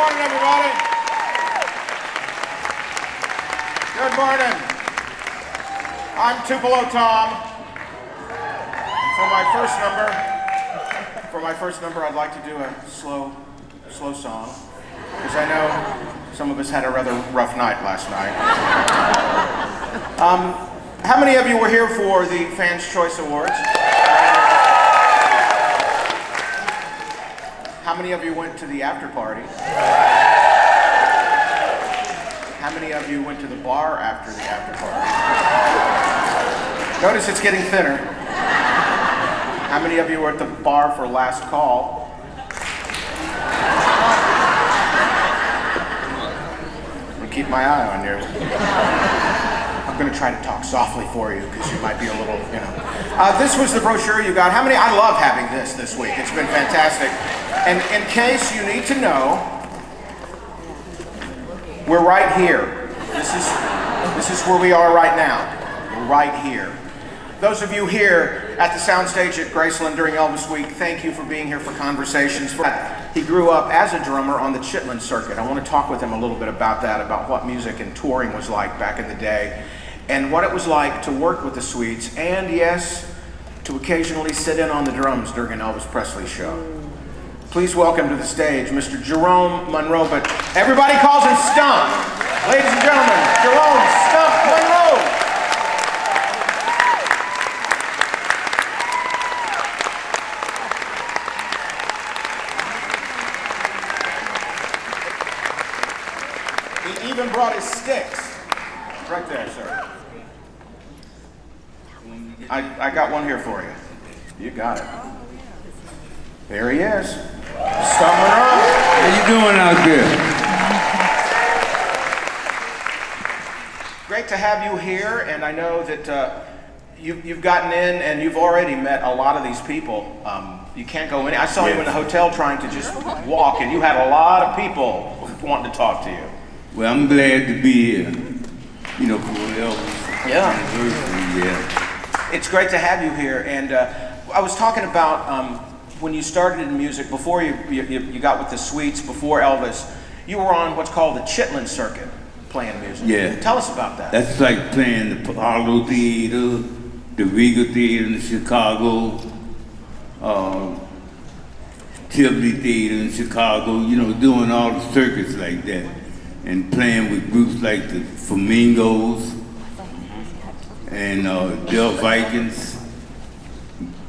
morning, everybody. Good morning. I'm Tupelo Tom. For my first number, I'd like to do a slow song, because I know some of us had a rather rough night last night. How many of you were here for the Fans' Choice Awards? How many of you went to the after party? How many of you went to the bar after the after party? Notice it's getting thinner. How many of you were at the bar for last call? I'm gonna keep my eye on you. I'm gonna try to talk softly for you because you might be a little, this was the brochure you got. I love having this week. It's been fantastic. And in case you need to know, we're right here. This is where we are right now. We're right here. Those of you here at the soundstage at Graceland during Elvis Week, thank you for being here for Conversations. He grew up as a drummer on the Chitlin circuit. I want to talk with him a little bit about that, about what music and touring was like back in the day, and what it was like to work with the Sweets, and yes, to occasionally sit in on the drums during an Elvis Presley show. Please welcome to the stage Mr. Jerome Monroe, but everybody calls him Stump. Ladies and gentlemen, Jerome Stump Monroe. He even brought his sticks. Right there, sir. I got one here for you. You got it. There he is. Stump Monroe. How you doing out there? Great to have you here, and I know that you've gotten in and you've already met a lot of these people. You can't go in. I saw you in the hotel trying to just walk, and you had a lot of people wanting to talk to you. Well, I'm glad to be here. For Elvis. Yeah. Anniversary, yeah. It's great to have you here, and I was talking about when you started in music, before you got with the Sweets, before Elvis, you were on what's called the Chitlin circuit, playing music. Yeah. Tell us about that. That's like playing the Apollo Theater, the Regal Theater in Chicago, Tivoli Theater in Chicago, doing all the circuits like that. And playing with groups like the Flamingos and Del Vikings,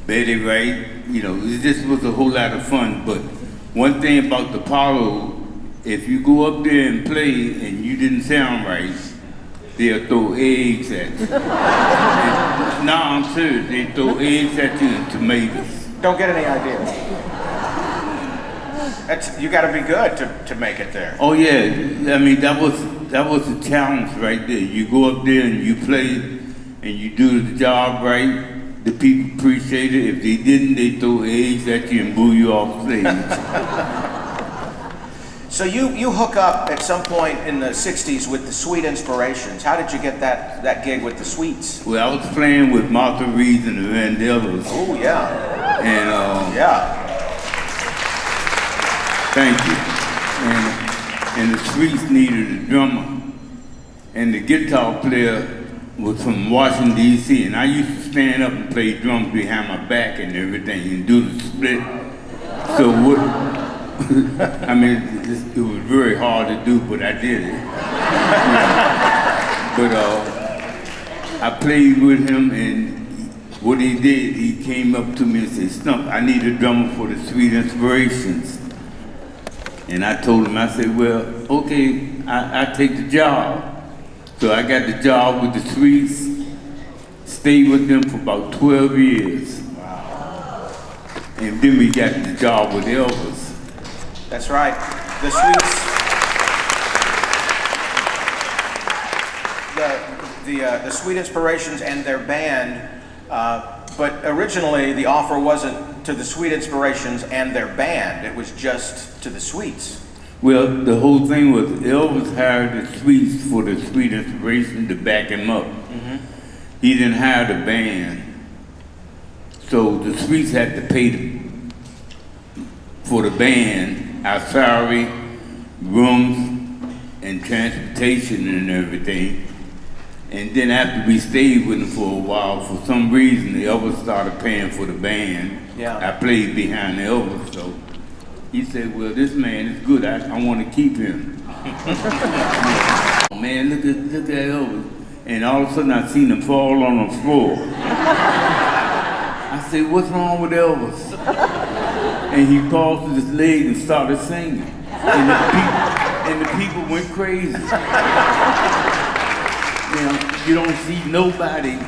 Betty Wright. It just was a whole lot of fun. But one thing about the Apollo, if you go up there and play and you didn't sound right, they'll throw eggs at you. No, I'm serious. They throw eggs at you and tomatoes. Don't get any ideas. You got to be good to make it there. Oh yeah, that was a challenge right there. You go up there and you play, and you do the job right. The people appreciate it. If they didn't, they throw eggs at you and boo you off stage. So you hook up at some point in the '60s with the Sweet Inspirations. How did you get that gig with the Sweets? Well, I was playing with Martha Reeves and the Vandellas. Oh yeah. And yeah. Thank you. And the Sweets needed a drummer, and the guitar player was from Washington, D.C., and I used to stand up and play drums behind my back and everything and do the split. So what, it was very hard to do, but I did it. But I played with him, and what he did, he came up to me and said, Stump, I need a drummer for the Sweet Inspirations. And I told him, I said, well, okay, I take the job. So I got the job with the Sweets, stayed with them for about 12 years. Wow. And then we got the job with Elvis. That's right. The Sweets, the Sweet Inspirations and their band, but originally the offer wasn't to the Sweet Inspirations and their band, it was just to the Sweets. Well, the whole thing was Elvis hired the Sweets for the Sweet Inspiration to back him up. Mm-hmm. He didn't hire the band. So the Sweets had to pay for the band our salary rooms and transportation and everything. And then after we stayed with him for a while, for some reason, Elvis started paying for the band. Yeah. I played behind Elvis, so he said, well, this man is good. I want to keep him. Man, look at Elvis. And all of a sudden, I seen him fall on the floor. I said, what's wrong with Elvis? And he crossed his leg and started singing. And the people went crazy. You know, you don't see nobody,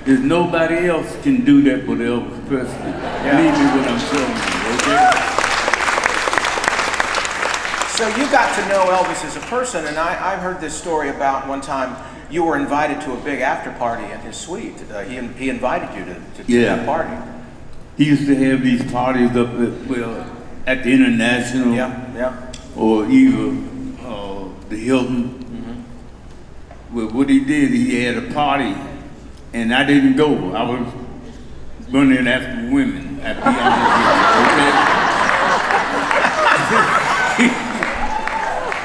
there's nobody else can do that but Elvis Presley. Believe me when I'm telling you, okay? So you got to know Elvis as a person, and I heard this story about one time you were invited to a big after party in his suite. He invited you to that party. He used to have these parties up at the International, or either the Hilton. Well, what he did, he had a party, and I didn't go. I was running after women, okay?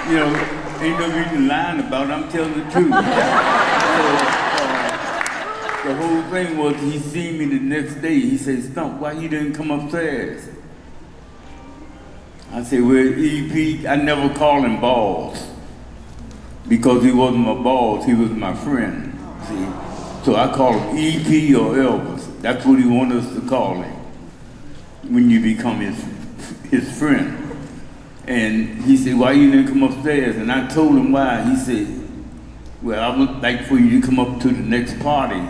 You know, ain't no reason lying about it, I'm telling the truth. So, the whole thing was, he seen me the next day, he said, Stump, why you didn't come upstairs? I said, well, EP, I never call him Balls. Because he wasn't my boss, he was my friend, see? So I call him EP or Elvis. That's what he wanted us to call him when you become his friend. And he said, why you didn't come upstairs? And I told him why. He said, well, I would like for you to come up to the next party.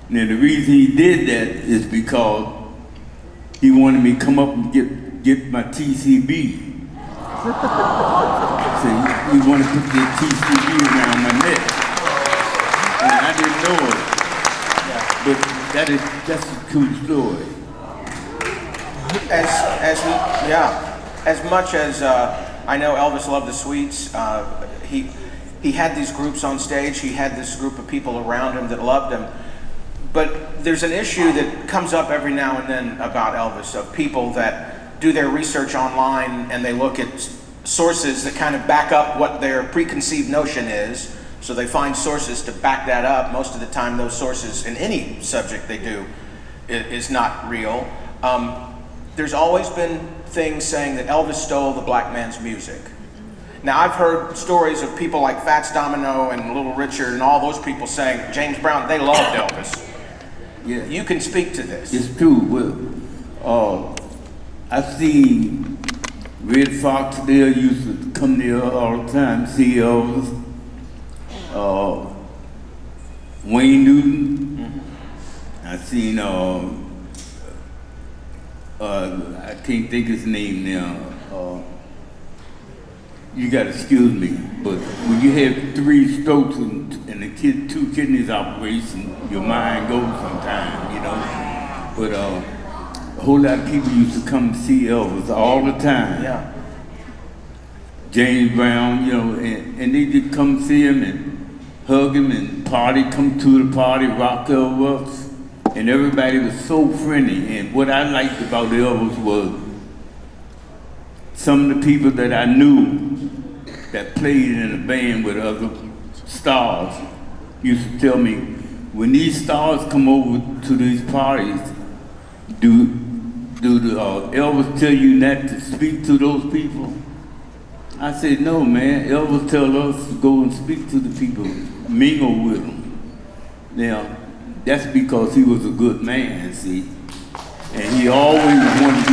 Now the reason he did that is because he wanted me to come up and get my TCB. See, we want to put the TCB around my neck. And I didn't know it. But that's a true story. As much as I know Elvis loved the suites, he had these groups on stage, he had this group of people around him that loved him. But there's an issue that comes up every now and then about Elvis, of people that do their research online and they look at sources that kind of back up what their preconceived notion is. So they find sources to back that up. Most of the time those sources in any subject they do is not real. There's always been things saying that Elvis stole the black man's music. Now I've heard stories of people like Fats Domino and Little Richard and all those people saying, James Brown, they loved Elvis. Yeah. You can speak to this. It's true. Well, I've seen Red Fox there used to come there all the time, see Elvis. Wayne Newton. I've seen, I can't think his name now. You gotta excuse me, but when you have 3 strokes and 2 kidneys operation, your mind goes sometimes, you know. But a whole lot of people used to come see Elvis all the time. Yeah. James Brown, you know, and they did come see him and hug him and party, come to the party, rock Elvis. And everybody was so friendly. And what I liked about Elvis was some of the people that I knew that played in a band with other stars used to tell me, when these stars come over to these parties, do Elvis tell you not to speak to those people? I said, no, man. Elvis tell us to go and speak to the people, mingle with them. Now, that's because he was a good man, see? And he always wanted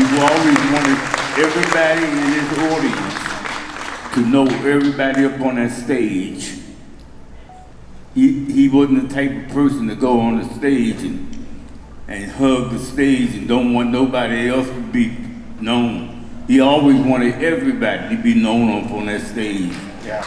everybody in his audience to know everybody up on that stage. He wasn't the type of person to go on the stage and hug the stage and don't want nobody else to be known. He always wanted everybody to be known up on that stage. Yeah.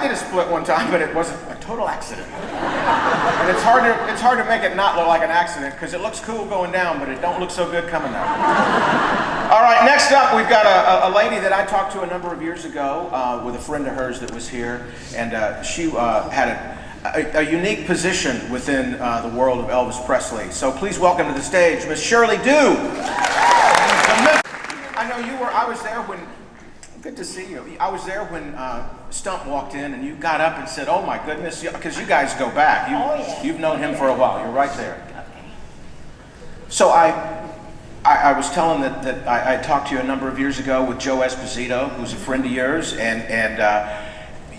did a split one time, but it wasn't a total accident. And it's hard to make it not look like an accident because it looks cool going down, but it don't look so good coming down. All right, next up we've got a lady that I talked to a number of years ago with a friend of hers that was here, and she had a unique position within the world of Elvis Presley. So please welcome to the stage Miss Shirley Dieu. I know I was there when, good to see you. I was there when Stump walked in and you got up and said, oh my goodness, because you guys go back. You've known him for a while. You're right there. So I was telling that I talked to you a number of years ago with Joe Esposito, who's a friend of yours, and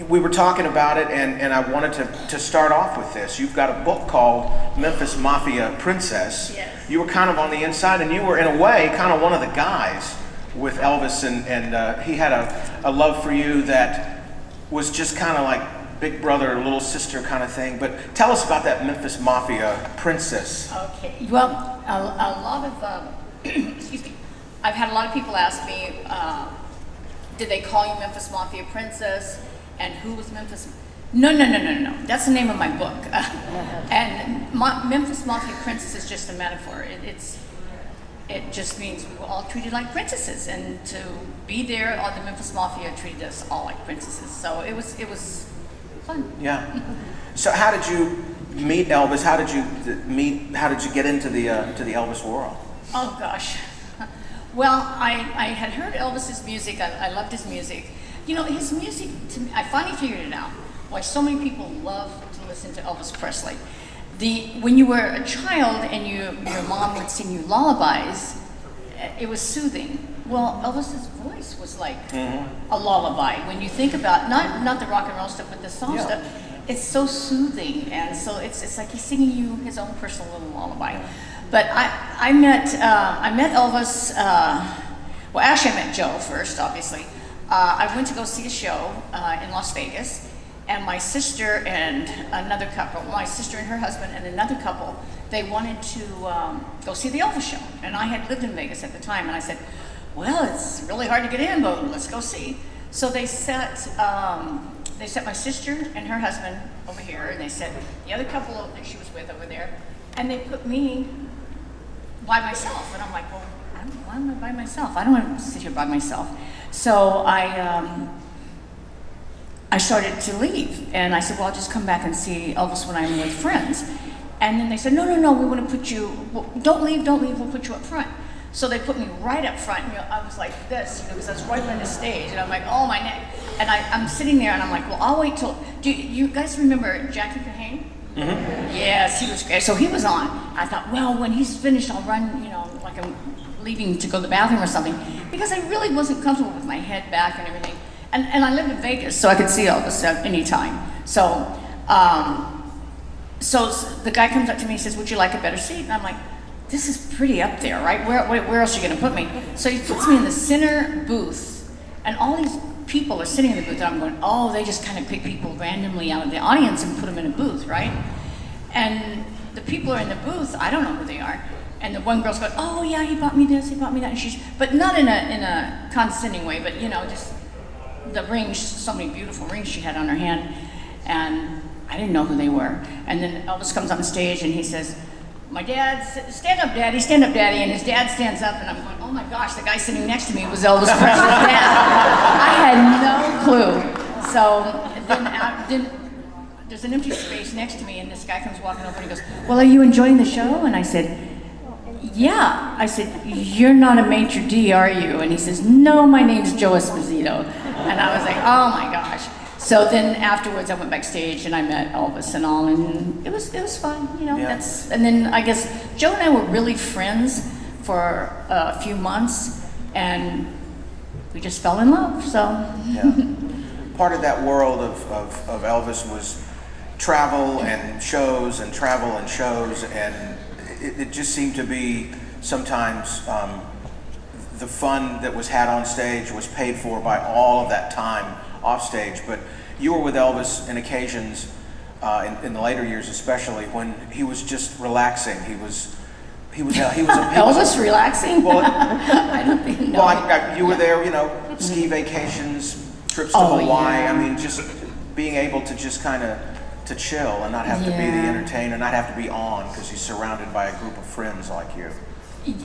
we were talking about it, and I wanted to start off with this. You've got a book called Memphis Mafia Princess. Yes. You were kind of on the inside, and you were, in a way, kind of one of the guys with Elvis, and he had a love for you that was just kind of like big brother, little sister kind of thing. But tell us about that Memphis Mafia Princess. Okay. Well, a lot of, excuse me, I've had a lot of people ask me, did they call you Memphis Mafia Princess? And who was Memphis? No. That's the name of my book. And Memphis Mafia Princess is just a metaphor. It just means we were all treated like princesses, and to be there, all the Memphis Mafia treated us all like princesses. So it was fun. Yeah. So how did you meet Elvis? How did you get into the Elvis world? Oh gosh. Well, I had heard Elvis's music. I loved his music. You know, his music, to me, I finally figured it out, why so many people love to listen to Elvis Presley. When you were a child and your mom would sing you lullabies, it was soothing. Well, Elvis's voice was like a lullaby. When you think about, not the rock and roll stuff, but the song stuff, it's so soothing. And so it's like he's singing you his own personal little lullaby. But I met Elvis, well, actually I met Joe first, obviously. I went to go see a show in Las Vegas, and my sister and another couple, my sister and her husband and another couple, they wanted to go see the Elvis show. And I had lived in Vegas at the time, and I said, well, it's really hard to get in, but let's go see. So they set my sister and her husband over here, and they set the other couple that she was with over there, and they put me by myself. And I'm like, well, why am I by myself? I don't want to sit here by myself. So I started to leave, and I said, well, I'll just come back and see Elvis when I'm with friends. And then they said, no, we want to put you, don't leave, we'll put you up front. So they put me right up front, and I was like this, because I was right by the stage, and I'm like, oh, my neck. And I'm sitting there, and I'm like, well, I'll wait till, do you guys remember Jackie Kahane? Mm-hmm. Yes, he was great. So he was on. I thought, well, when he's finished, I'll run, like I'm leaving to go to the bathroom or something, because I really wasn't comfortable with my head back and everything. And I lived in Vegas, so I could see Elvis at any time. So the guy comes up to me and says, would you like a better seat? And I'm like, this is pretty up there, right? Where else are you gonna put me? So he puts me in the center booth, and all these people are sitting in the booth, and I'm going, oh, they just kind of pick people randomly out of the audience and put them in a booth, right? And the people are in the booth, I don't know who they are. And the one girl's going, oh yeah, he bought me this, he bought me that, and but not in a condescending way, but just the rings, so many beautiful rings she had on her hand, and I didn't know who they were. And then Elvis comes on stage and he says, my dad, stand up daddy, and his dad stands up, and I'm going, oh my gosh, the guy sitting next to me was Elvis Presley's dad. I had no clue. So then there's an empty space next to me, and this guy comes walking over and he goes, well, are you enjoying the show? And I said, yeah. I said, you're not a maitre d', are you? And he says, no, my name's Joe Esposito. And I was like, oh my gosh. So then afterwards I went backstage and I met Elvis and all, and it was fun, Yeah. And then I guess Joe and I were really friends for a few months, and we just fell in love, so. Yeah. Part of that world of Elvis was travel and shows, and it just seemed to be sometimes the fun that was had on stage was paid for by all of that time off stage. But you were with Elvis in occasions, in the later years especially, when he was just relaxing. He was Elvis relaxing? Well, I don't think. No. Well, you were there, ski vacations, trips to Hawaii. Yeah. I mean, just being able to just kind of to chill and not have to be the entertainer, not have to be on because he's surrounded by a group of friends like you.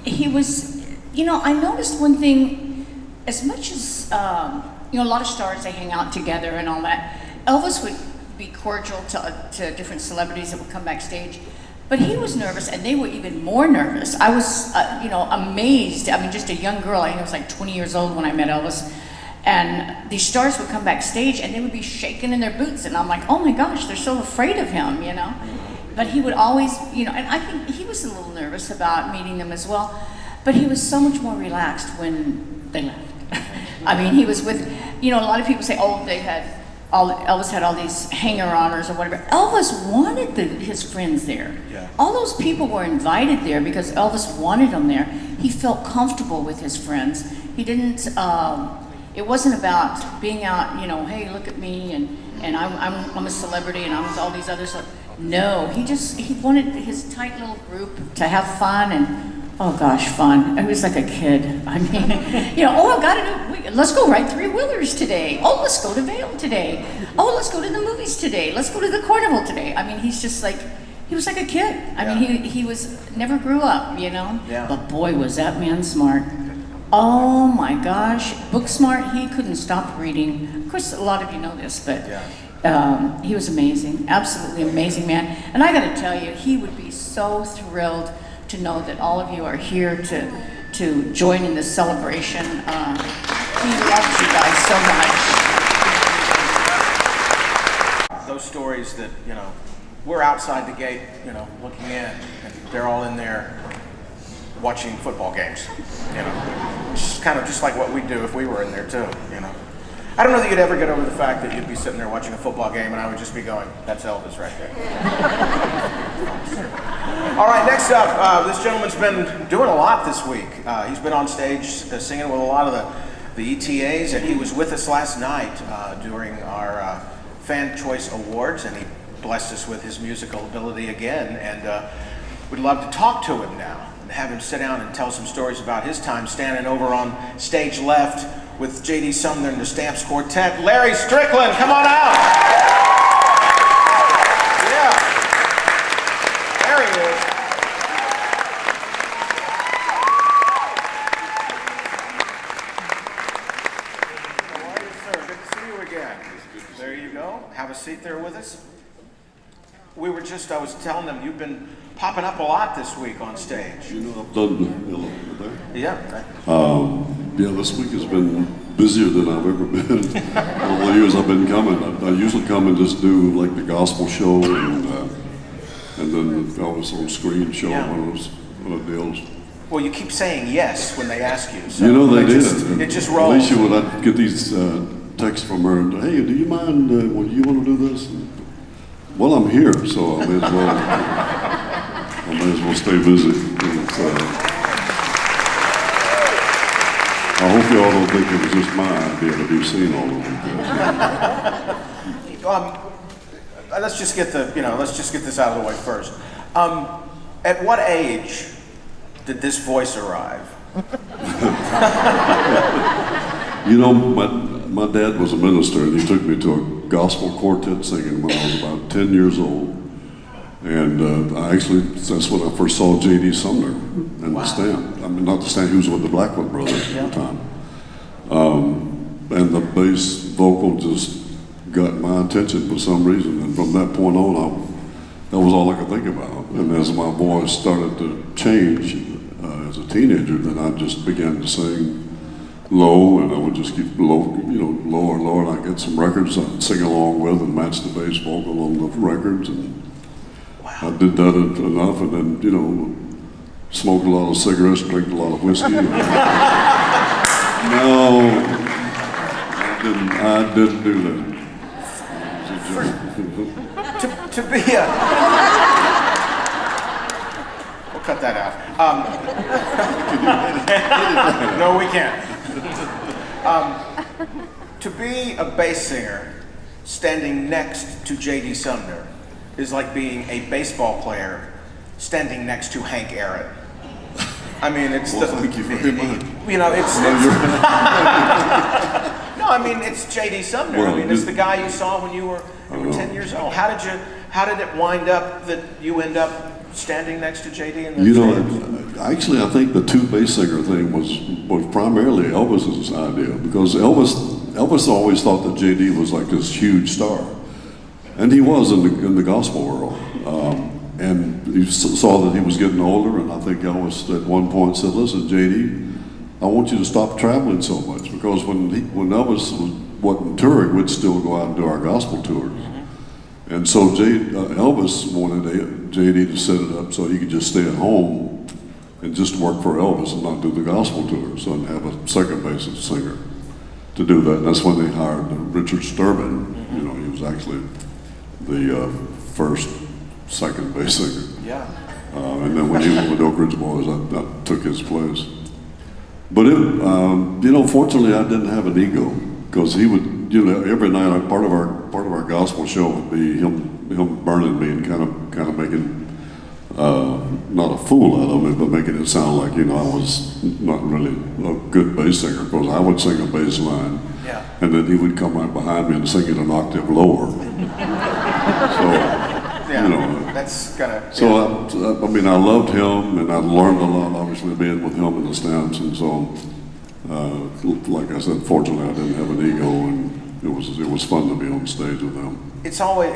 He was, you know, I noticed one thing, as much as, you know, a lot of stars, they hang out together and all that, Elvis would be cordial to different celebrities that would come backstage, but he was nervous and they were even more nervous. I was, you know, amazed. I mean, just a young girl, I think I was like 20 years old when I met Elvis, and these stars would come backstage and they would be shaking in their boots, and I'm like, oh my gosh, they're so afraid of him, you know? But he would always, you know, and I think he was a little nervous about meeting them as well, but he was so much more relaxed when they left. I mean, he was with, you know, a lot of people say, oh, Elvis had all these hanger-oners or whatever. Elvis wanted his friends there. Yeah. All those people were invited there because Elvis wanted them there. He felt comfortable with his friends. He didn't, it wasn't about being out, you know, hey, look at me, and I'm a celebrity and I'm with all these others. No, he wanted his tight little group to have fun, and oh gosh, fun. It was like a kid. I mean, you know, oh, let's go ride three-wheelers today. Oh, let's go to Vail today. Oh, let's go to the movies today. Let's go to the carnival today. I mean, he's just like, he was like a kid. I mean, he never grew up, you know? Yeah. But boy, was that man smart. Oh my gosh, book smart, he couldn't stop reading. Of course, a lot of you know this, but he was amazing, absolutely amazing man. And I gotta tell you, he would be so thrilled to know that all of you are here to join in this celebration. He loves you guys so much. Those stories that, you know, we're outside the gate, you know, looking in, and they're all in there watching football games, you know. It's kind of just like what we'd do if we were in there too, you know. I don't know that you'd ever get over the fact that you'd be sitting there watching a football game and I would just be going, that's Elvis right there. All right, next up, this gentleman's been doing a lot this week. He's been on stage singing with a lot of the ETAs, and he was with us last night during our Fan Choice Awards, and he blessed us with his musical ability again, and we'd love to talk to him now and have him sit down and tell some stories about his time standing over on stage left with JD Sumner and the Stamps Quartet. Larry Strickland, come on out! Yeah. There he is. How are you, sir? Good to see you again. There you go. Have a seat there with us. I was telling them, you've been popping up a lot this week on stage. You know, I've done there. Yeah. Yeah, this week has been busier than I've ever been. All the years I've been coming, I usually come and just do like the gospel show and then the Elvis on screen show, one of the deals. Well, you keep saying yes when they ask you. So You know they did. It just rolls. Alicia would I'd get these texts from her and, hey, do you mind, well, you want to do this? And, well, I'm here, so I may as well stay busy. And, I hope y'all don't think it was just my idea to be seen all over the Let's just get this out of the way first. At what age did this voice arrive? You know, my dad was a minister, and he took me to a gospel quartet singing when I was about 10 years old. And that's when I first saw JD Sumner and the Stamp. I mean, not the Stamp, he was with the Blackwood brothers at the time. And the bass vocal just got my attention for some reason. And from that point on, that was all I could think about. And as my voice started to change as a teenager, then I just began to sing low, and I would just keep lower and lower, and I'd get some records I'd sing along with and match the bass vocal on the records. And I did that enough, and then, smoked a lot of cigarettes, drank a lot of whiskey. No, I didn't do that. To be we'll cut that out. No, we can't. To be a bass singer standing next to JD Sumner is like being a baseball player standing next to Hank Aaron. I mean, it's thank you very much. It's No, I mean, it's JD Sumner. Well, I mean, it's the guy you saw when you were 10 years old. How did it wind up that you end up standing next to JD in the Stamps? Actually, I think the two bass singer thing was primarily Elvis's idea, because Elvis always thought that JD was like this huge star, and he was in the gospel world. And he saw that he was getting older, and I think Elvis at one point said, "Listen, JD, I want you to stop traveling so much," because when Elvis wasn't touring, we'd still go out and do our gospel tours. And so Elvis wanted JD to set it up so he could just stay at home and just work for Elvis and not do the gospel tours, and have a second bass singer to do that. And that's when they hired Richard Sturban. You know, he was actually the first second bass singer. Yeah. And then when he went with Oak Ridge Boys, I took his place. But fortunately, I didn't have an ego, because he would, every night part of our gospel show would be him burning me and kind of making not a fool out of me, but making it sound like I was not really a good bass singer, because I would sing a bass line, and then he would come right behind me and sing it an octave lower. That's kind of. So I mean, I loved him, and I learned a lot, obviously, being with him in the Stamps, and so like I said, fortunately, I didn't have an ego, and it was fun to be on stage with him. It's always,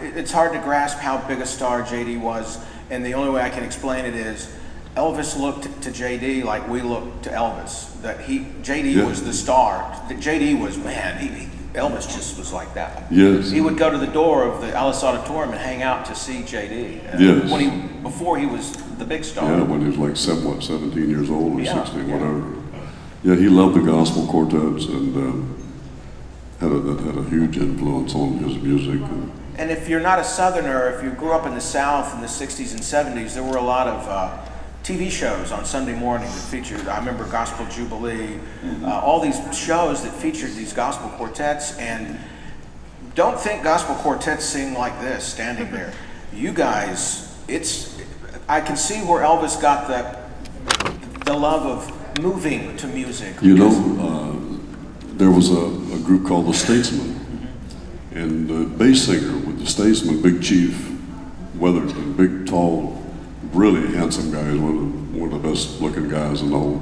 it's hard to grasp how big a star JD was, and the only way I can explain it is Elvis looked to JD like we looked to Elvis. That JD was the star. That JD was, man, Elvis just was like that. Yes. He would go to the door of the Alice Auditorium and hang out to see JD. Yes. Before he was the big star. Yeah, when he was like 17 years old or 16, whatever. Yeah, he loved the gospel quartets, and had a huge influence on his music. And if you're not a Southerner, if you grew up in the South in the 60s and 70s, there were a lot of TV shows on Sunday morning that featured, I remember Gospel Jubilee, all these shows that featured these gospel quartets. And don't think gospel quartets sing like this, standing there. You guys, I can see where Elvis got the love of moving to music. There was a group called the Statesmen, and the bass singer with the Statesmen, Big Chief Weatherton, big, tall, really handsome guy, one of the best looking guys in the whole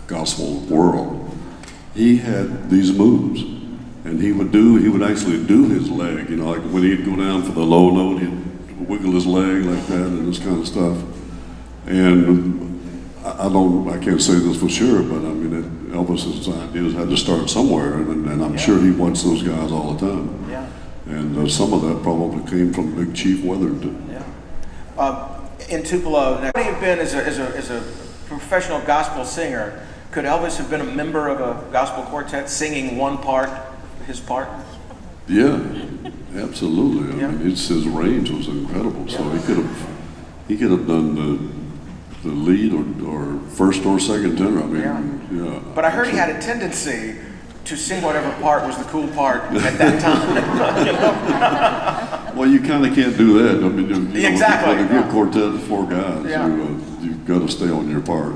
gospel world. He had these moves, and he would actually do his leg, like when he'd go down for the low note, he'd wiggle his leg like that and this kind of stuff. And I can't say this for sure, but I mean, Elvis's ideas had to start somewhere, and I'm sure he watched those guys all the time. Yeah. And some of that probably came from Big Chief Weatherton. Yeah. In Tupelo, now, what have you been as a professional gospel singer? Could Elvis have been a member of a gospel quartet, singing his part? Yeah, absolutely. I mean, his range was incredible. So he could have done the lead or first or second tenor. I mean, But I heard he had a tendency to sing whatever part was the cool part at that time. Well, you kind of can't do that. I mean, Exactly. With a good quartet of four guys, you've got to stay on your part.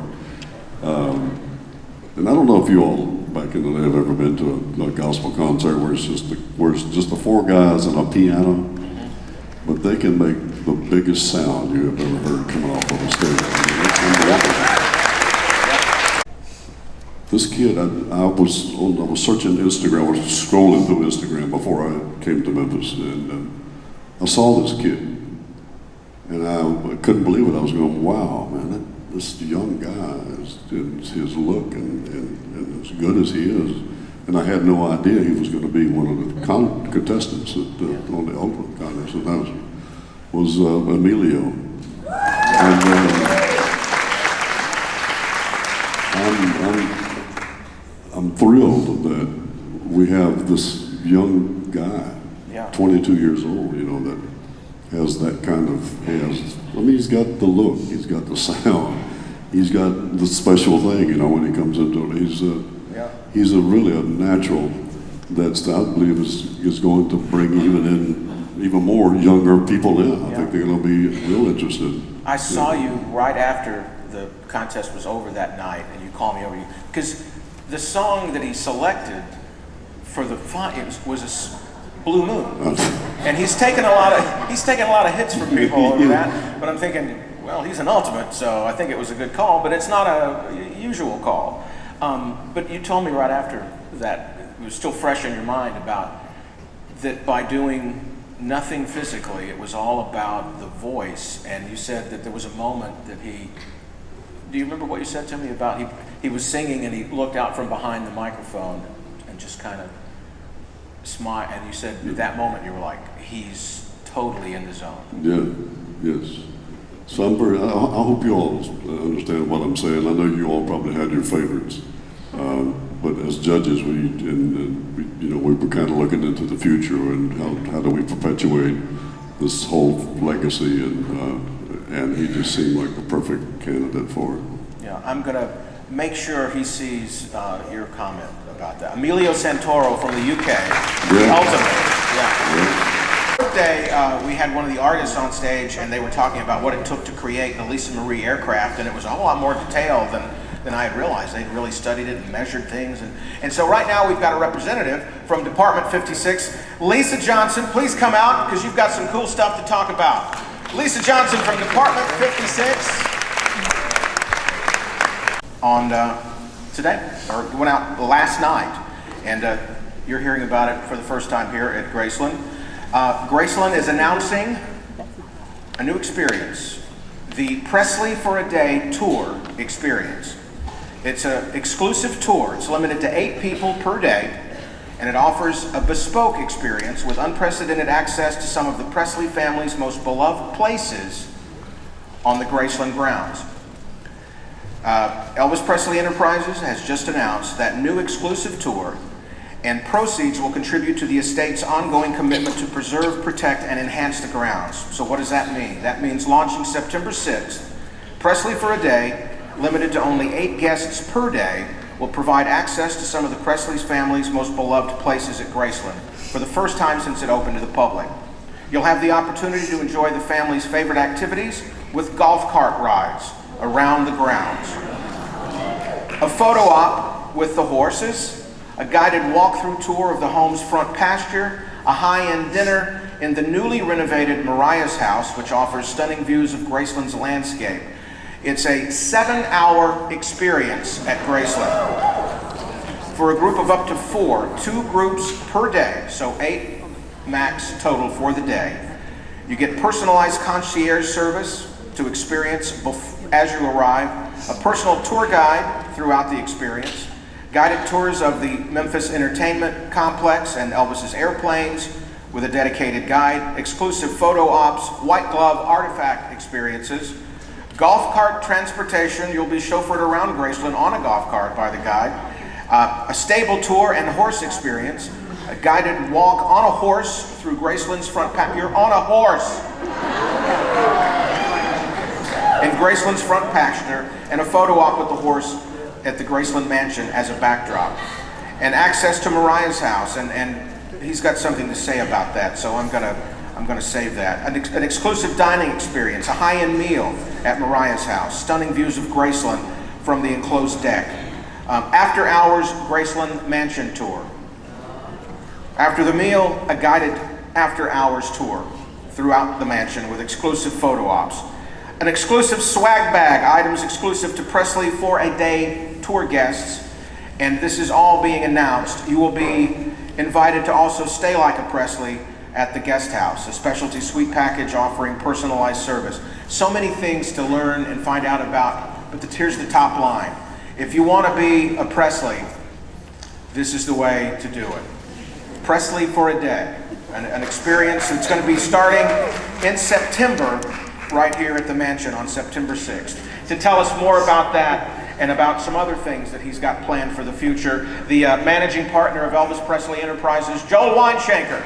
And I don't know if you all back in the day have ever been to a gospel concert where it's just the four guys and a piano, but they can make the biggest sound you have ever heard coming off of a stage. I mean, it's unbelievable. This kid, I was searching Instagram, I was scrolling through Instagram before I came to Memphis, and I saw this kid, and I couldn't believe it. I was going, wow, man, this young guy, his look and as good as he is, and I had no idea he was going to be one of the contestants on the Oakland contest, and that was Emilio. And I'm thrilled that we have this young guy, 22 years old, that has that kind of, he's got the look, he's got the sound, he's got the special thing, when he comes into it. He's really a natural that I believe is going to bring even more younger people in. I think they're going to be real interested. I saw you right after the contest was over that night, and you called me over, because the song that he selected for the was Blue Moon, and he's taken a lot of hits from people over that. But I'm thinking, well, he's an ultimate, so I think it was a good call. But it's not a usual call. But you told me right after that, it was still fresh in your mind about that by doing nothing physically, it was all about the voice. And you said that there was a moment that do you remember what you said to me about he was singing and he looked out from behind the microphone and just kind of smiled, and you said at that moment you were like, he's totally in the zone. Yeah, yes. So I hope you all understand what I'm saying. I know you all probably had your favorites, but as judges, we were kind of looking into the future and how do we perpetuate this whole legacy, and he just seemed like the perfect candidate for it. Yeah, I'm gonna make sure he sees your comment about that. Emilio Santoro from the UK, the ultimate. Yeah. Birthday, we had one of the artists on stage, and they were talking about what it took to create the Lisa Marie aircraft, and it was a whole lot more detailed than I had realized. They'd really studied it and measured things. And so right now we've got a representative from Department 56, Lisa Johnson. Please come out, because you've got some cool stuff to talk about. Lisa Johnson from Department 56. On today, or went out last night, and you're hearing about it for the first time here at Graceland. Graceland is announcing a new experience, the Presley for a Day Tour experience. It's an exclusive tour. It's limited to 8 people per day, and it offers a bespoke experience with unprecedented access to some of the Presley family's most beloved places on the Graceland grounds. Elvis Presley Enterprises has just announced that new exclusive tour, and proceeds will contribute to the estate's ongoing commitment to preserve, protect, and enhance the grounds. So what does that mean? That means launching September 6th, Presley for a Day, limited to only 8 guests per day, will provide access to some of the Presley's family's most beloved places at Graceland for the first time since it opened to the public. You'll have the opportunity to enjoy the family's favorite activities with golf cart rides around the grounds, a photo op with the horses, a guided walkthrough tour of the home's front pasture, a high-end dinner in the newly renovated Mariah's house, which offers stunning views of Graceland's landscape. It's a 7-hour experience at Graceland. For a group of up to 4, 2 groups per day, so 8 max total for the day. You get personalized concierge service to experience as you arrive, a personal tour guide throughout the experience, guided tours of the Memphis Entertainment Complex and Elvis's airplanes with a dedicated guide, exclusive photo ops, white glove artifact experiences, golf cart transportation. You'll be chauffeured around Graceland on a golf cart by the guide, a stable tour and horse experience, a guided walk on a horse through Graceland's front pasture. You're on a horse! In Graceland's front pasture, and a photo op with the horse at the Graceland Mansion as a backdrop. And access to Mariah's house, and he's got something to say about that, so I'm gonna save that. An exclusive dining experience, a high-end meal at Mariah's house, stunning views of Graceland from the enclosed deck. After hours Graceland Mansion tour. After the meal, a guided after hours tour throughout the mansion with exclusive photo ops. An exclusive swag bag, items exclusive to Presley for a Day tour guests, and this is all being announced. You will be invited to also stay like a Presley at the guest house, a specialty suite package offering personalized service. So many things to learn and find out about, but here's the top line. If you want to be a Presley, this is the way to do it. Presley for a Day, an experience that's going to be starting in September, right here at the mansion on September 6th. To tell us more about that and about some other things that he's got planned for the future, the managing partner of Elvis Presley Enterprises, Joel Weinshanker.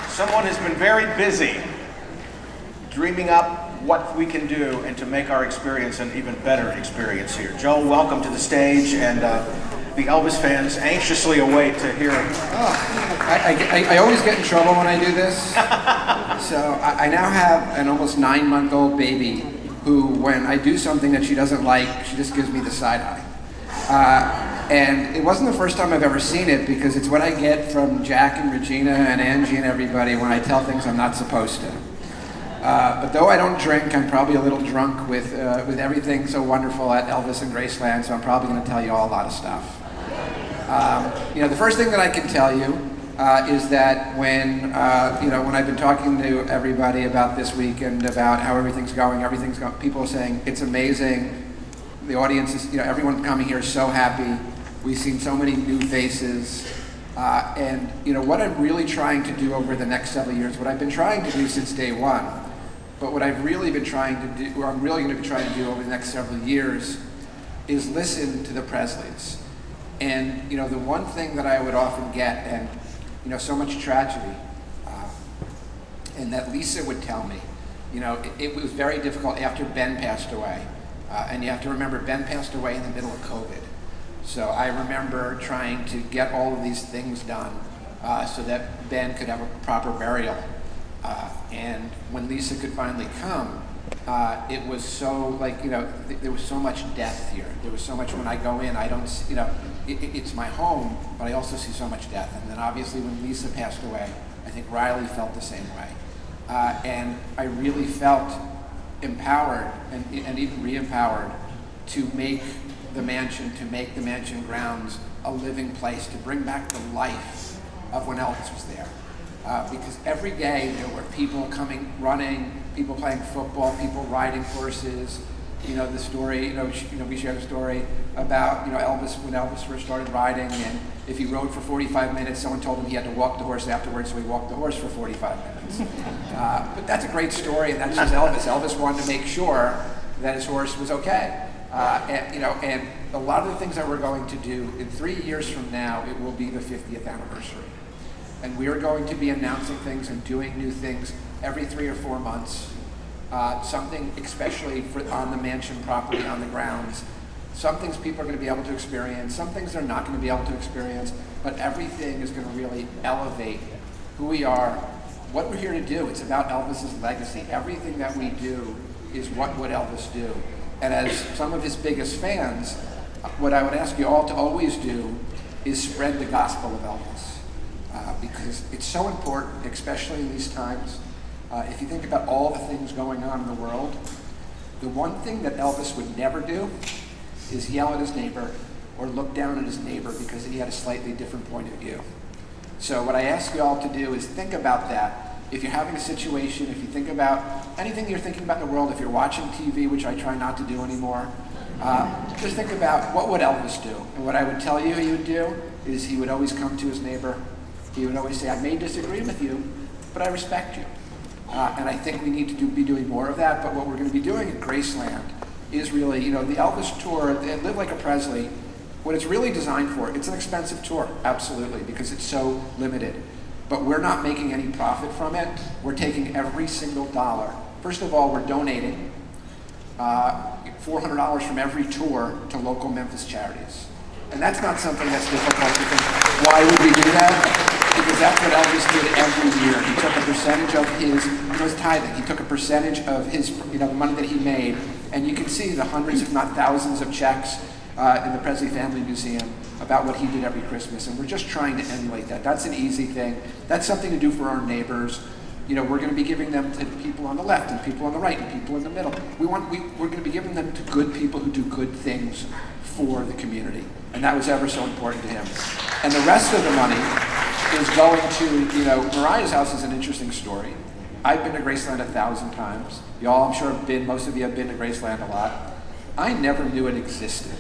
Someone has been very busy dreaming up what we can do and to make our experience an even better experience here. Joel, welcome to the stage, and the Elvis fans anxiously await to hear him. Oh, I always get in trouble when I do this. So I now have an almost 9-month-old baby who, when I do something that she doesn't like, she just gives me the side eye. And it wasn't the first time I've ever seen it, because it's what I get from Jack and Regina and Angie and everybody when I tell things I'm not supposed to. But though I don't drink, I'm probably a little drunk with everything so wonderful at Elvis and Graceland, so I'm probably going to tell you all a lot of stuff. The first thing that I can tell you is that when I've been talking to everybody about this week and about how everything's going, people are saying it's amazing. The audience is, everyone coming here is so happy. We've seen so many new faces. And what I'm really trying to do over the next several years, what I've been trying to do since day one, but what I've really been trying to do, or I'm really going to be trying to do over the next several years, is listen to the Presleys. And the one thing that I would often get, and so much tragedy, and that Lisa would tell me, it was very difficult after Ben passed away. And you have to remember, Ben passed away in the middle of COVID. So I remember trying to get all of these things done so that Ben could have a proper burial. And when Lisa could finally come, it was so there was so much death here. There was so much. When I go in, I don't, it's my home, but I also see so much death. And then obviously when Lisa passed away, I think Riley felt the same way. And I really felt empowered and even re-empowered to make the mansion grounds a living place, to bring back the life of when Elvis was there. Because every day there were people coming, running, people playing football, people riding horses. The story, we shared a story about, Elvis, when Elvis first started riding, and if he rode for 45 minutes, someone told him he had to walk the horse afterwards, so he walked the horse for 45 minutes. But that's a great story, and that's just Elvis. Elvis wanted to make sure that his horse was okay. And a lot of the things that we're going to do, in 3 years from now, it will be the 50th anniversary. And we are going to be announcing things and doing new things every 3 or 4 months. Something especially on the mansion property, on the grounds. Some things people are going to be able to experience, some things they're not going to be able to experience, but everything is going to really elevate who we are, what we're here to do. It's about Elvis's legacy. Everything that we do is what would Elvis do. And as some of his biggest fans, what I would ask you all to always do is spread the gospel of Elvis. Because it's so important, especially in these times. If you think about all the things going on in the world, the one thing that Elvis would never do is yell at his neighbor or look down at his neighbor because he had a slightly different point of view. So what I ask you all to do is think about that. If you're having a situation, if you think about anything you're thinking about in the world, if you're watching TV, which I try not to do anymore, just think about what would Elvis do. And what I would tell you he would do is he would always come to his neighbor. He would always say, I may disagree with you, but I respect you. And I think we need to be doing more of that. But what we're going to be doing at Graceland is really, the Elvis tour, Live Like a Presley, what it's really designed for, it's an expensive tour, absolutely, because it's so limited. But we're not making any profit from it. We're taking every single dollar. First of all, we're donating $400 from every tour to local Memphis charities. And that's not something that's difficult to think, why would we do that? Because that's what Elvis did every year. He took a percentage of his tithing. He took a percentage of his, the money that he made. And you can see the hundreds, if not thousands, of checks in the Presley Family Museum about what he did every Christmas. And we're just trying to emulate that. That's an easy thing. That's something to do for our neighbors. We're going to be giving them to people on the left and people on the right and people in the middle. We're going to be giving them to good people who do good things for the community. And that was ever so important to him. And the rest of the money is going to, Mariah's house is an interesting story. I've been to Graceland 1,000 times. Y'all, I'm sure most of you have been to Graceland a lot. I never knew it existed.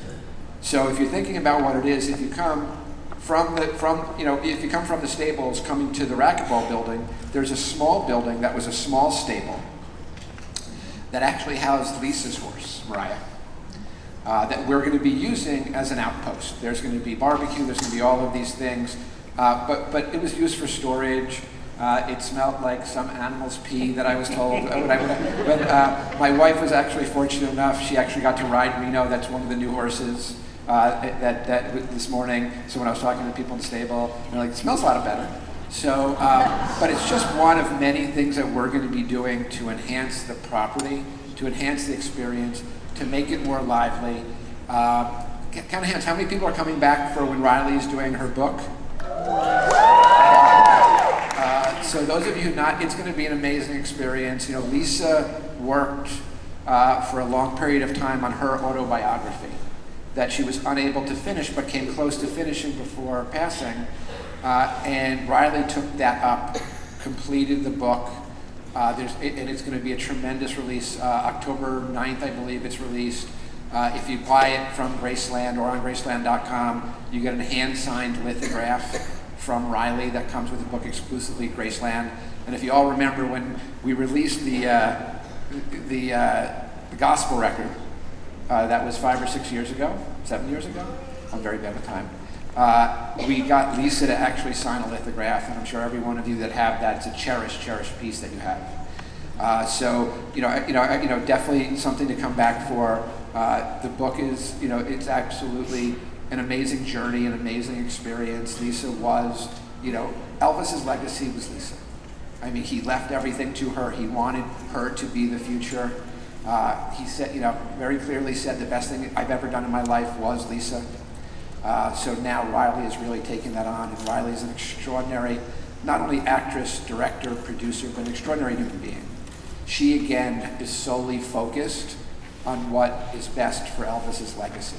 So if you're thinking about what it is, if you come from the stables coming to the racquetball building, there's a small building that was a small stable that actually housed Lisa's horse, Mariah, that we're going to be using as an outpost. There's going to be barbecue, there's going to be all of these things, but it was used for storage. It smelled like some animal's pee that I was told. My wife was actually fortunate enough, she actually got to ride Reno. That's one of the new horses that this morning. So when I was talking to people in the stable, they're like, it smells a lot better. So, but it's just one of many things that we're going to be doing to enhance the property, to enhance the experience, to make it more lively. Count of hands, how many people are coming back for when Riley's doing her book? So those of you who not, it's going to be an amazing experience. You know, Lisa worked for a long period of time on her autobiography that she was unable to finish, but came close to finishing before passing. And Riley took that up, completed the book, and it's going to be a tremendous release. October 9th, I believe it's released. If you buy it from Graceland or on Graceland.com, you get a hand-signed lithograph from Riley that comes with the book exclusively at Graceland. And if you all remember when we released the gospel record, that was 5 or 6 years ago, 7 years ago. I'm very bad with time. We got Lisa to actually sign a lithograph, and I'm sure every one of you that have that, it's a cherished piece that you have. So definitely something to come back for. The book is, it's absolutely an amazing journey, an amazing experience. Lisa was, Elvis's legacy was Lisa. I mean, he left everything to her. He wanted her to be the future. He said, very clearly said the best thing I've ever done in my life was Lisa. So now Riley is really taking that on, and Riley is an extraordinary, not only actress, director, producer, but an extraordinary human being. She, again, is solely focused on what is best for Elvis's legacy.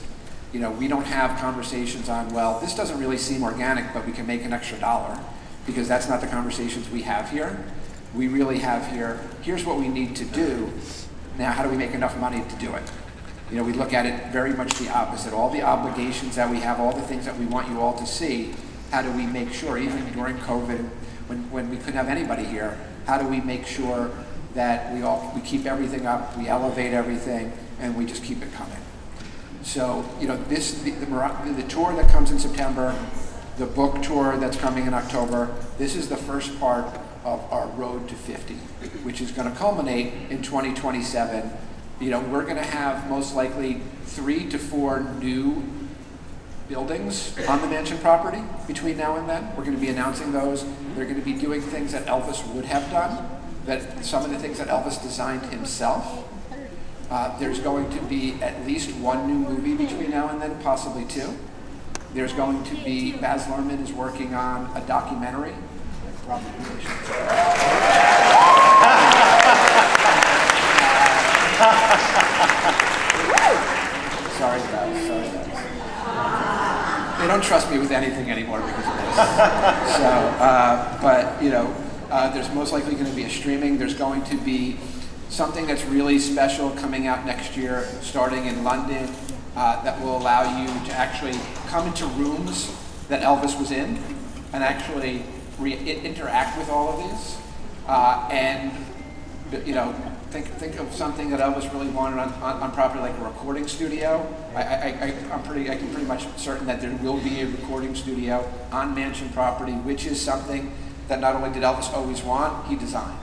We don't have conversations on, well, this doesn't really seem organic, but we can make an extra $1, because that's not the conversations we have here. We really have here, here's what we need to do. Now, how do we make enough money to do it? We look at it very much the opposite. All the obligations that we have, all the things that we want you all to see, how do we make sure, even during COVID, when we couldn't have anybody here, how do we make sure that we keep everything up, we elevate everything, and we just keep it coming? So, the tour that comes in September, the book tour that's coming in October, this is the first part of our road to 50, which is going to culminate in 2027. We're going to have most likely 3 to 4 new buildings on the mansion property between now and then. We're going to be announcing those. They're going to be doing things that Elvis would have done, some of the things that Elvis designed himself. There's going to be at least 1 new movie between now and then, possibly 2. There's going to be, Baz Luhrmann is working on a documentary. Sorry guys. They don't trust me with anything anymore because of this. So, there's most likely going to be a streaming. There's going to be something that's really special coming out next year, starting in London, that will allow you to actually come into rooms that Elvis was in and actually interact with all of these. Think of something that Elvis really wanted on property, like a recording studio. I can pretty much certain that there will be a recording studio on mansion property, which is something that not only did Elvis always want, he designed.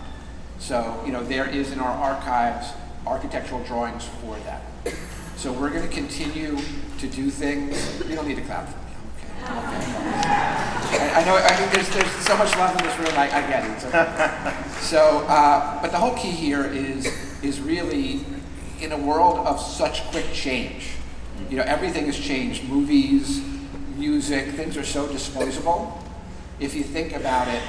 So, there is in our archives architectural drawings for that. So we're going to continue to do things. You don't need to clap for me. Okay. I know. There's so much love in this room. I get it. It's okay. So, but the whole key here is really in a world of such quick change. Everything has changed. Movies, music, things are so disposable. If you think about it,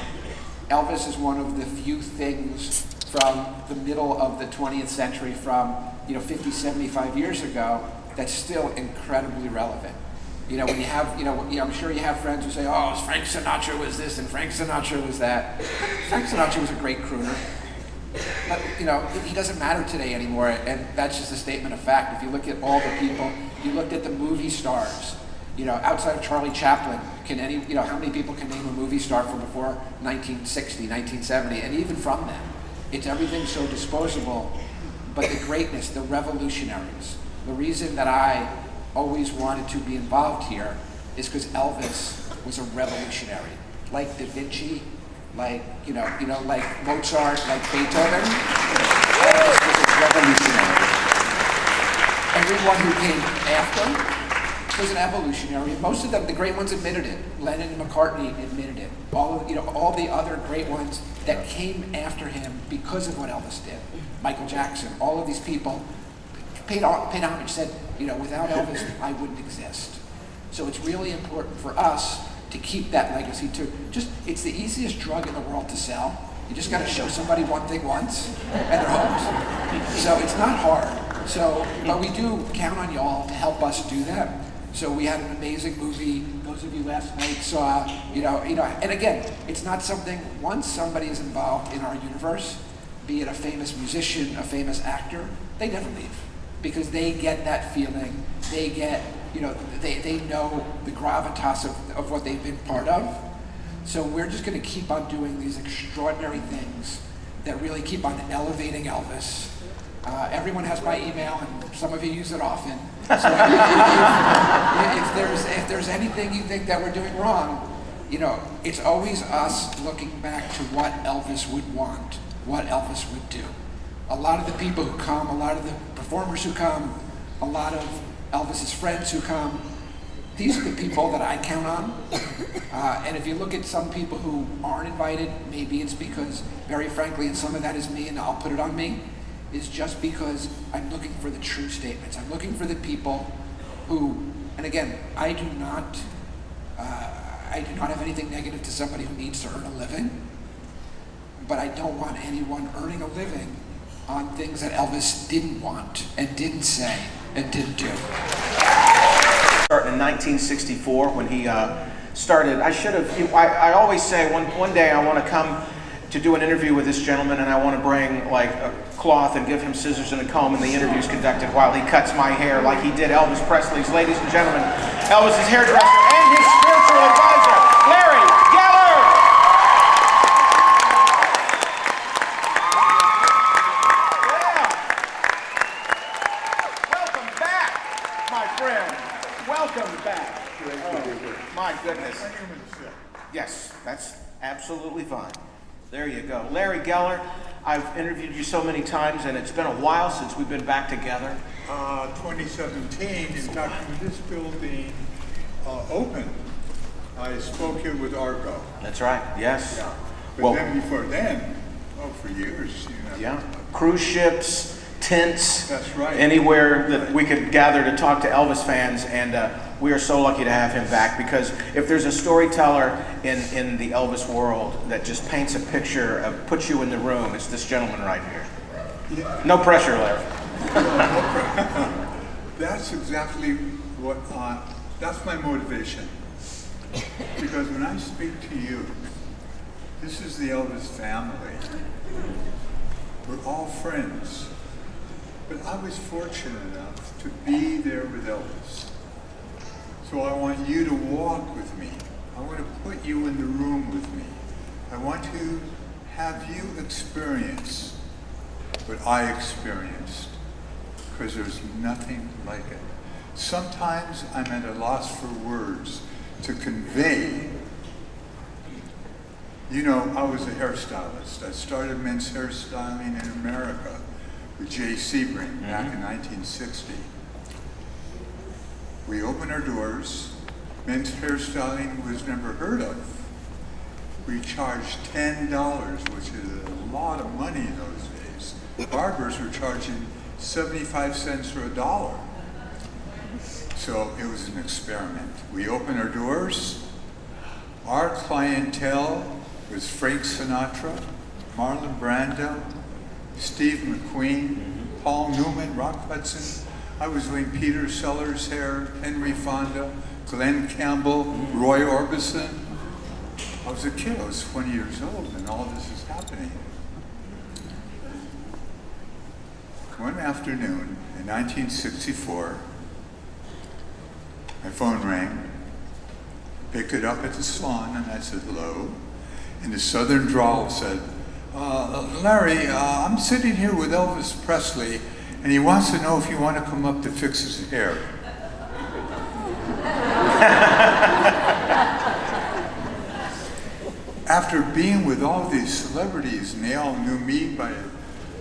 Elvis is one of the few things from the middle of the 20th century, from 50, 75 years ago, that's still incredibly relevant. When you have, I'm sure you have friends who say, oh, Frank Sinatra was this and Frank Sinatra was that. Frank Sinatra was a great crooner. But, he doesn't matter today anymore, and that's just a statement of fact. If you look at all the people, you looked at the movie stars, outside of Charlie Chaplin, how many people can name a movie star from before 1960, 1970, and even from them? It's everything so disposable, but the greatness, the revolutionaries, the reason that I always wanted to be involved here is because Elvis was a revolutionary, like Da Vinci, like Mozart, like Beethoven. Elvis was a revolutionary. Everyone who came after was an evolutionary. Most of them, the great ones, admitted it. Lennon and McCartney admitted it. All the other great ones that came after him because of what Elvis did. Michael Jackson, all of these people paid homage. Said, without Elvis, I wouldn't exist. So it's really important for us to keep that legacy too. It's the easiest drug in the world to sell. You just got to show somebody one thing once, and they're hooked. So it's not hard. But we do count on y'all to help us do that. So we had an amazing movie. Those of you last night saw, and again, it's not something. Once somebody is involved in our universe, be it a famous musician, a famous actor, they never leave because they get that feeling. They get, they know the gravitas of what they've been part of. So we're just going to keep on doing these extraordinary things that really keep on elevating Elvis. Everyone has my email, and some of you use it often. So if there's anything you think that we're doing wrong, it's always us looking back to what Elvis would want, what Elvis would do. A lot of the people who come, a lot of the performers who come, a lot of Elvis's friends who come, these are the people that I count on. And if you look at some people who aren't invited, maybe it's because, very frankly, and some of that is me, and I'll put it on me, is just because I'm looking for the true statements. I'm looking for the people who, and again, I do not have anything negative to somebody who needs to earn a living, but I don't want anyone earning a living on things that Elvis didn't want and didn't say and didn't do. Starting in 1964 when he started, I always say one day I want to come to do an interview with this gentleman, and I want to bring like a cloth and give him scissors and a comb, and the interview's conducted while he cuts my hair like he did Elvis Presley's. Ladies and gentlemen, Elvis's hairdresser and his spiritual advisor, Larry Geller. Yeah. Welcome back, my friend. Welcome back. Oh, my goodness. Yes, that's absolutely fine. There you go. Larry Geller, I've interviewed you so many times, and it's been a while since we've been back together. 2017, in fact, when this building opened, I spoke here with Argo. That's right, yes. Yeah. But then before then, for years. Yeah. Cruise ships, tents. That's right. Anywhere that we could gather to talk to Elvis fans, and we are so lucky to have him back, because if there's a storyteller in the Elvis world that just paints a picture of, puts you in the room, it's this gentleman right here. Yeah. No pressure, Larry. That's exactly what, that's my motivation. Because when I speak to you, this is the Elvis family. We're all friends. But I was fortunate enough to be there with Elvis. So I want you to walk with me. I want to put you in the room with me. I want to have you experience what I experienced, because there's nothing like it. Sometimes I'm at a loss for words to convey. I was a hairstylist. I started men's hairstyling in America with Jay Sebring back in 1960. We opened our doors. Men's hairstyling was never heard of. We charged $10, which is a lot of money in those days. Barbers were charging 75 cents or $1. So it was an experiment. We opened our doors. Our clientele was Frank Sinatra, Marlon Brando, Steve McQueen, Paul Newman, Rock Hudson. I was doing Peter Sellers' hair, Henry Fonda, Glenn Campbell, Roy Orbison. I was a kid, I was 20 years old, and all this is happening. One afternoon in 1964, my phone rang. Picked it up at the salon, and I said, hello. And the southern drawl said, Larry, I'm sitting here with Elvis Presley, and he wants to know if you want to come up to fix his hair. After being with all these celebrities, and they all knew me by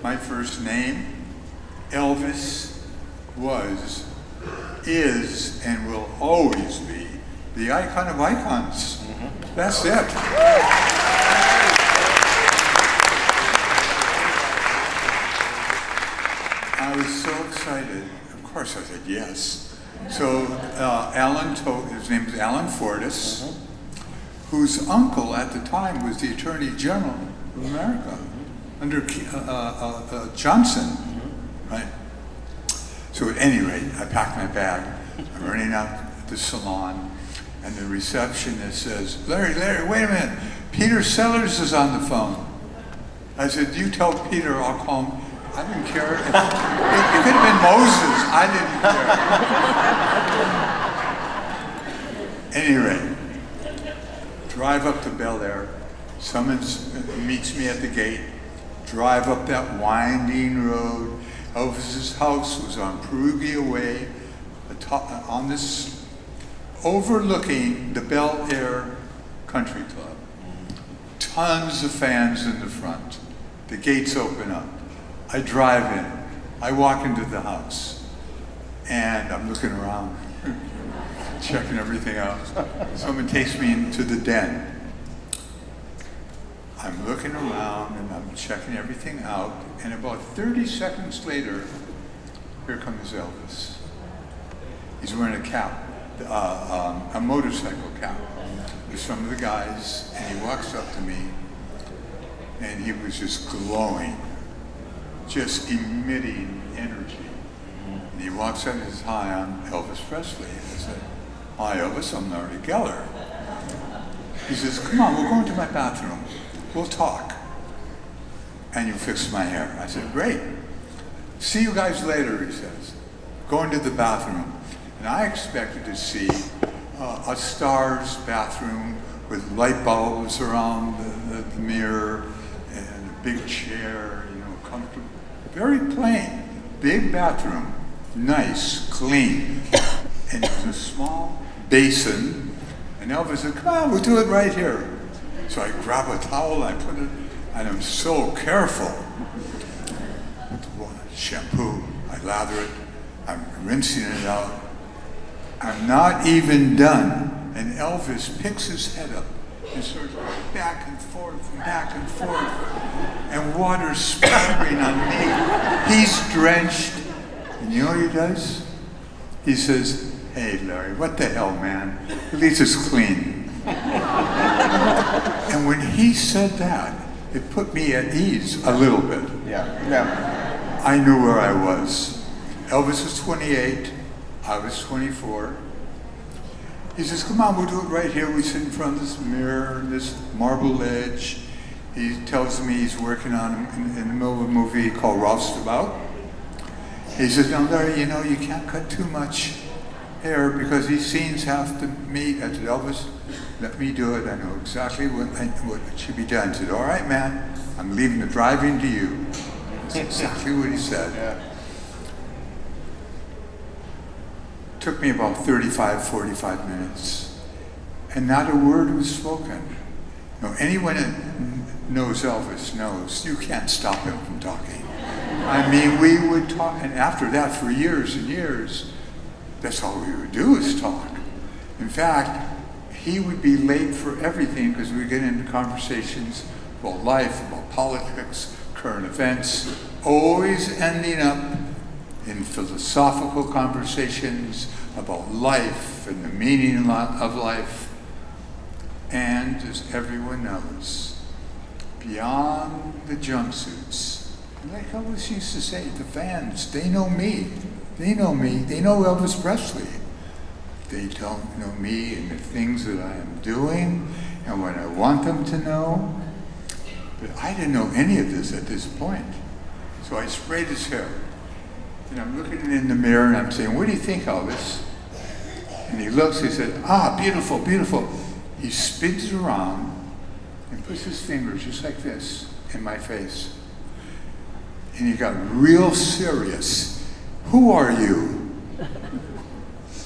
my first name, Elvis was is and will always be the icon of icons. That's it. I was so excited. Of course I said yes. So his name is Alan Fortas, whose uncle at the time was the Attorney General of America under Johnson, right? So at any rate, I packed my bag. I'm running out the salon, and the receptionist says, Larry, wait a minute. Peter Sellers is on the phone. I said, you tell Peter I'll call him. I didn't care. It could have been Moses. I didn't care. Any rate, drive up to Bel Air. Someone meets me at the gate. Drive up that winding road. Elvis's house was on Perugia Way, on this overlooking the Bel Air Country Club. Tons of fans in the front. The gates open up. I drive in. I walk into the house, and I'm looking around, checking everything out. Someone takes me into the den. I'm looking around and I'm checking everything out, and about 30 seconds later, here comes Elvis. He's wearing a cap, a motorcycle cap. With some of the guys, and he walks up to me, and he was just glowing, just emitting energy. And he walks up and says, hi, I'm Elvis Presley. And I said, hi Elvis, I'm Larry Geller. He says, come on, we'll go into my bathroom. We'll talk. And you fix my hair. I said, great. See you guys later, he says. Go into the bathroom. And I expected to see a star's bathroom with light bulbs around the mirror and a big chair, comfortable. Very plain. Big bathroom. Nice, clean. And there's a small basin. And Elvis said, come on, we'll do it right here. So I grab a towel, I put it, and I'm so careful. Shampoo, I lather it, I'm rinsing it out. I'm not even done. And Elvis picks his head up and starts going back and forth, and water spattering on me. He's drenched. And you know what he does? He says, hey Larry, what the hell, man? At least it's clean. And when he said that, it put me at ease a little bit. Yeah. I knew where I was. Elvis was 28, I was 24. He says, come on, we'll do it right here. We sit in front of this mirror, this marble ledge. He tells me he's working on, in the middle of a movie called Roustabout. He says, now Larry, you can't cut too much hair because these scenes have to meet. I said, Elvis, let me do it. I know exactly what should be done. He said, all right, man, I'm leaving the driving to you. That's exactly what he said. Yeah. Took me about 45 minutes, and not a word was spoken. Anyone that knows Elvis knows you can't stop him from talking. I mean, we would talk, and after that, for years and years, that's all we would do is talk. In fact, he would be late for everything because we would get into conversations about life, about politics, current events, always ending up in philosophical conversations about life and the meaning of life. And as everyone knows, beyond the jumpsuits, like Elvis used to say, the fans, they know me. They know me. They know Elvis Presley. They don't know me and the things that I am doing and what I want them to know. But I didn't know any of this at this point. So I sprayed his hair. And I'm looking in the mirror and I'm saying, what do you think, Elvis? And he looks, he said, beautiful, beautiful. He spins around and puts his fingers just like this in my face. And he got real serious. Who are you?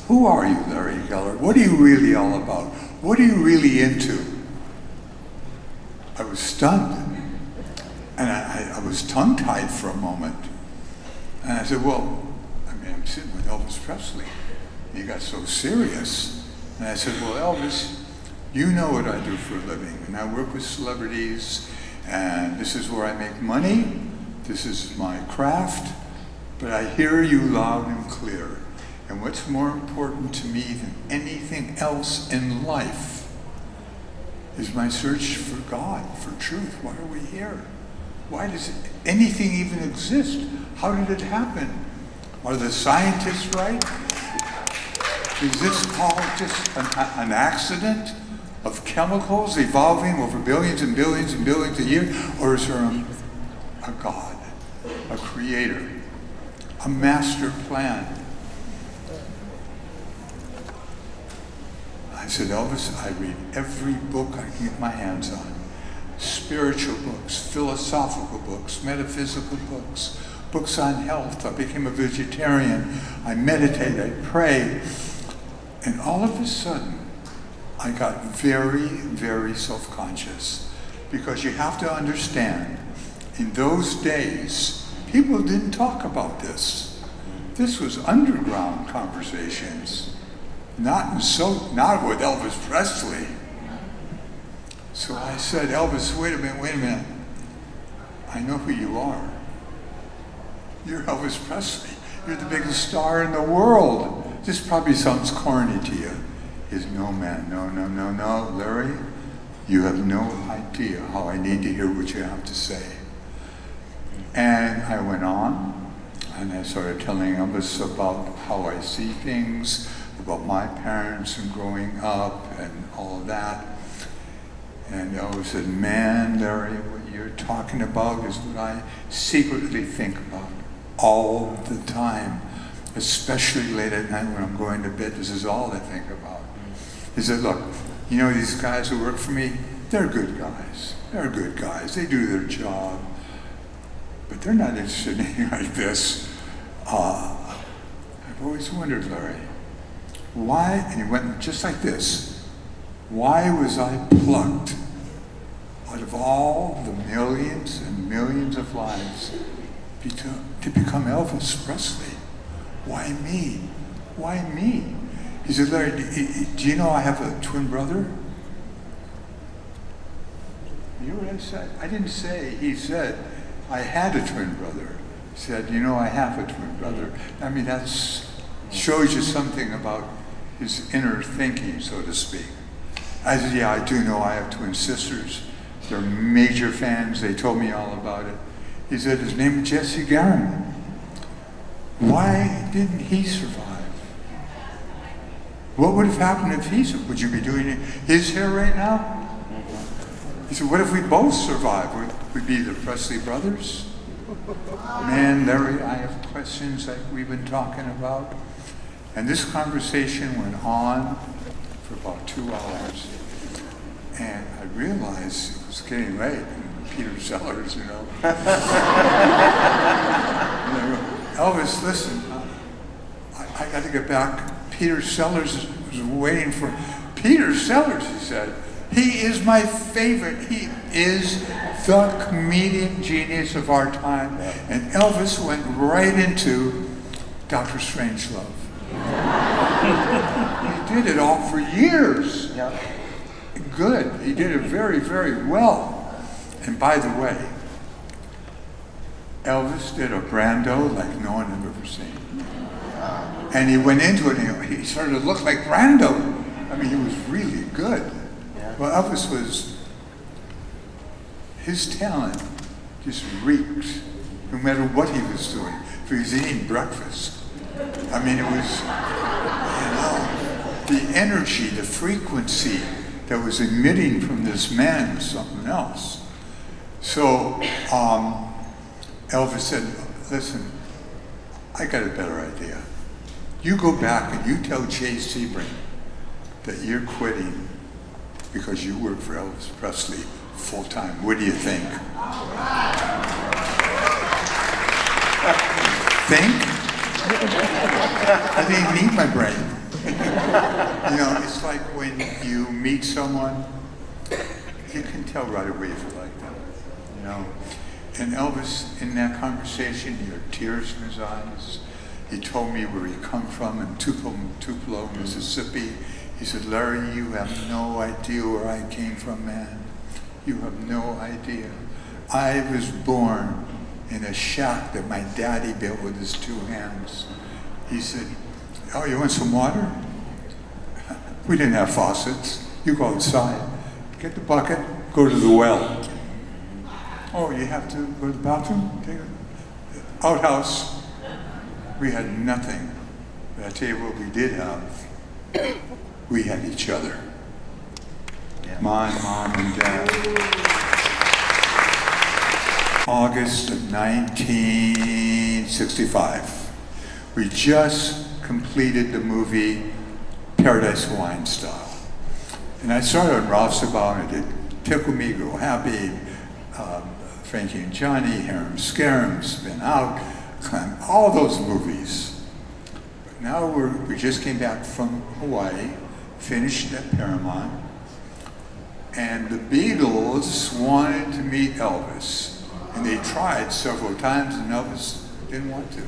Who are you, Larry Geller? What are you really all about? What are you really into? I was stunned. And I was tongue-tied for a moment. And I said, well, I'm I'm sitting with Elvis Presley. He got so serious. And I said, well, Elvis, you know what I do for a living. And I work with celebrities, and this is where I make money. This is my craft. But I hear you loud and clear. And what's more important to me than anything else in life is my search for God, for truth. Why are we here? Why does anything even exist? How did it happen? Are the scientists right? Is this all just an accident of chemicals evolving over billions and billions and billions of years? Or is there a God, a creator, a master plan? I said, Elvis, I read every book I can get my hands on. Spiritual books, philosophical books, metaphysical books, books on health. I became a vegetarian. I meditate, I pray. And all of a sudden, I got very, very self-conscious. Because you have to understand, in those days, people didn't talk about this. This was underground conversations. Not with Elvis Presley. So I said, Elvis, wait a minute. I know who you are. You're Elvis Presley. You're the biggest star in the world. This probably sounds corny to you. He said, no, man, no, Larry, you have no idea how I need to hear what you have to say. And I went on, and I started telling Elvis about how I see things, about my parents and growing up and all of that. And Elvis said, man, Larry, what you're talking about is what I secretly think about all the time, especially late at night when I'm going to bed. This is all I think about. He said, look, you know these guys who work for me? They're good guys. They're good guys. They do their job. But they're not interested in anything like this. I've always wondered, Larry, why, and he went just like this, why was I plucked out of all the millions and millions of lives to become Elvis Presley? Why me? Why me? He said, Larry, do you know I have a twin brother? You know what I said? I didn't say, he said, I had a twin brother. He said, you know, I have a twin brother. I mean, that shows you something about his inner thinking, so to speak. I said, yeah, I do know I have twin sisters. They're major fans. They told me all about it. He said, his name is Jesse Garron. Why didn't he survive? What would have happened if he survived? Would you be doing his hair right now? He said, what if we both survived? Would we be the Presley brothers? Man, Larry, I have questions like we've been talking about. And this conversation went on for about 2 hours. And I realized it was getting late. And Peter Sellers, you know. Elvis, listen, I got to get back. Peter Sellers was waiting for... Peter Sellers, he said. He is my favorite. He is the comedian genius of our time. And Elvis went right into Dr. Strangelove. He did it all for years. Good. He did it very, very well. And by the way, Elvis did a Brando like no one had ever seen. And he went into it and he started to look like Brando. I mean, he was really good. Well, Elvis was, his talent just reeked, no matter what he was doing. If he was eating breakfast, I mean, it was, you know, the energy, the frequency that was emitting from this man was something else. So Elvis said, listen, I got a better idea. You go back and you tell Jay Sebring that you're quitting because you work for Elvis Presley full-time. What do you think? Think? I didn't need my brain. You know, it's like when you meet someone, you can tell right away if you like them, you know. And Elvis, in that conversation, he had tears in his eyes. He told me where he come from in Tupelo, Mississippi. He said, Larry, you have no idea where I came from, man. You have no idea. I was born in a shack that my daddy built with his 2 hands. He said, oh, you want some water? We didn't have faucets. You go outside, get the bucket, go to the well. Oh, you have to go to the bathroom? Take it. Outhouse. We had nothing. But I tell you what we did have. We had each other. My mom and dad. August of 1965. We just completed the movie Paradise Hawaiian Style. And I started on Ralph's About and did Tickle Me, Go Happy, Frankie and Johnny, Harem Scarum, Spin Out, all those movies. But now we just came back from Hawaii, finished at Paramount, and the Beatles wanted to meet Elvis. And they tried several times and Elvis didn't want to.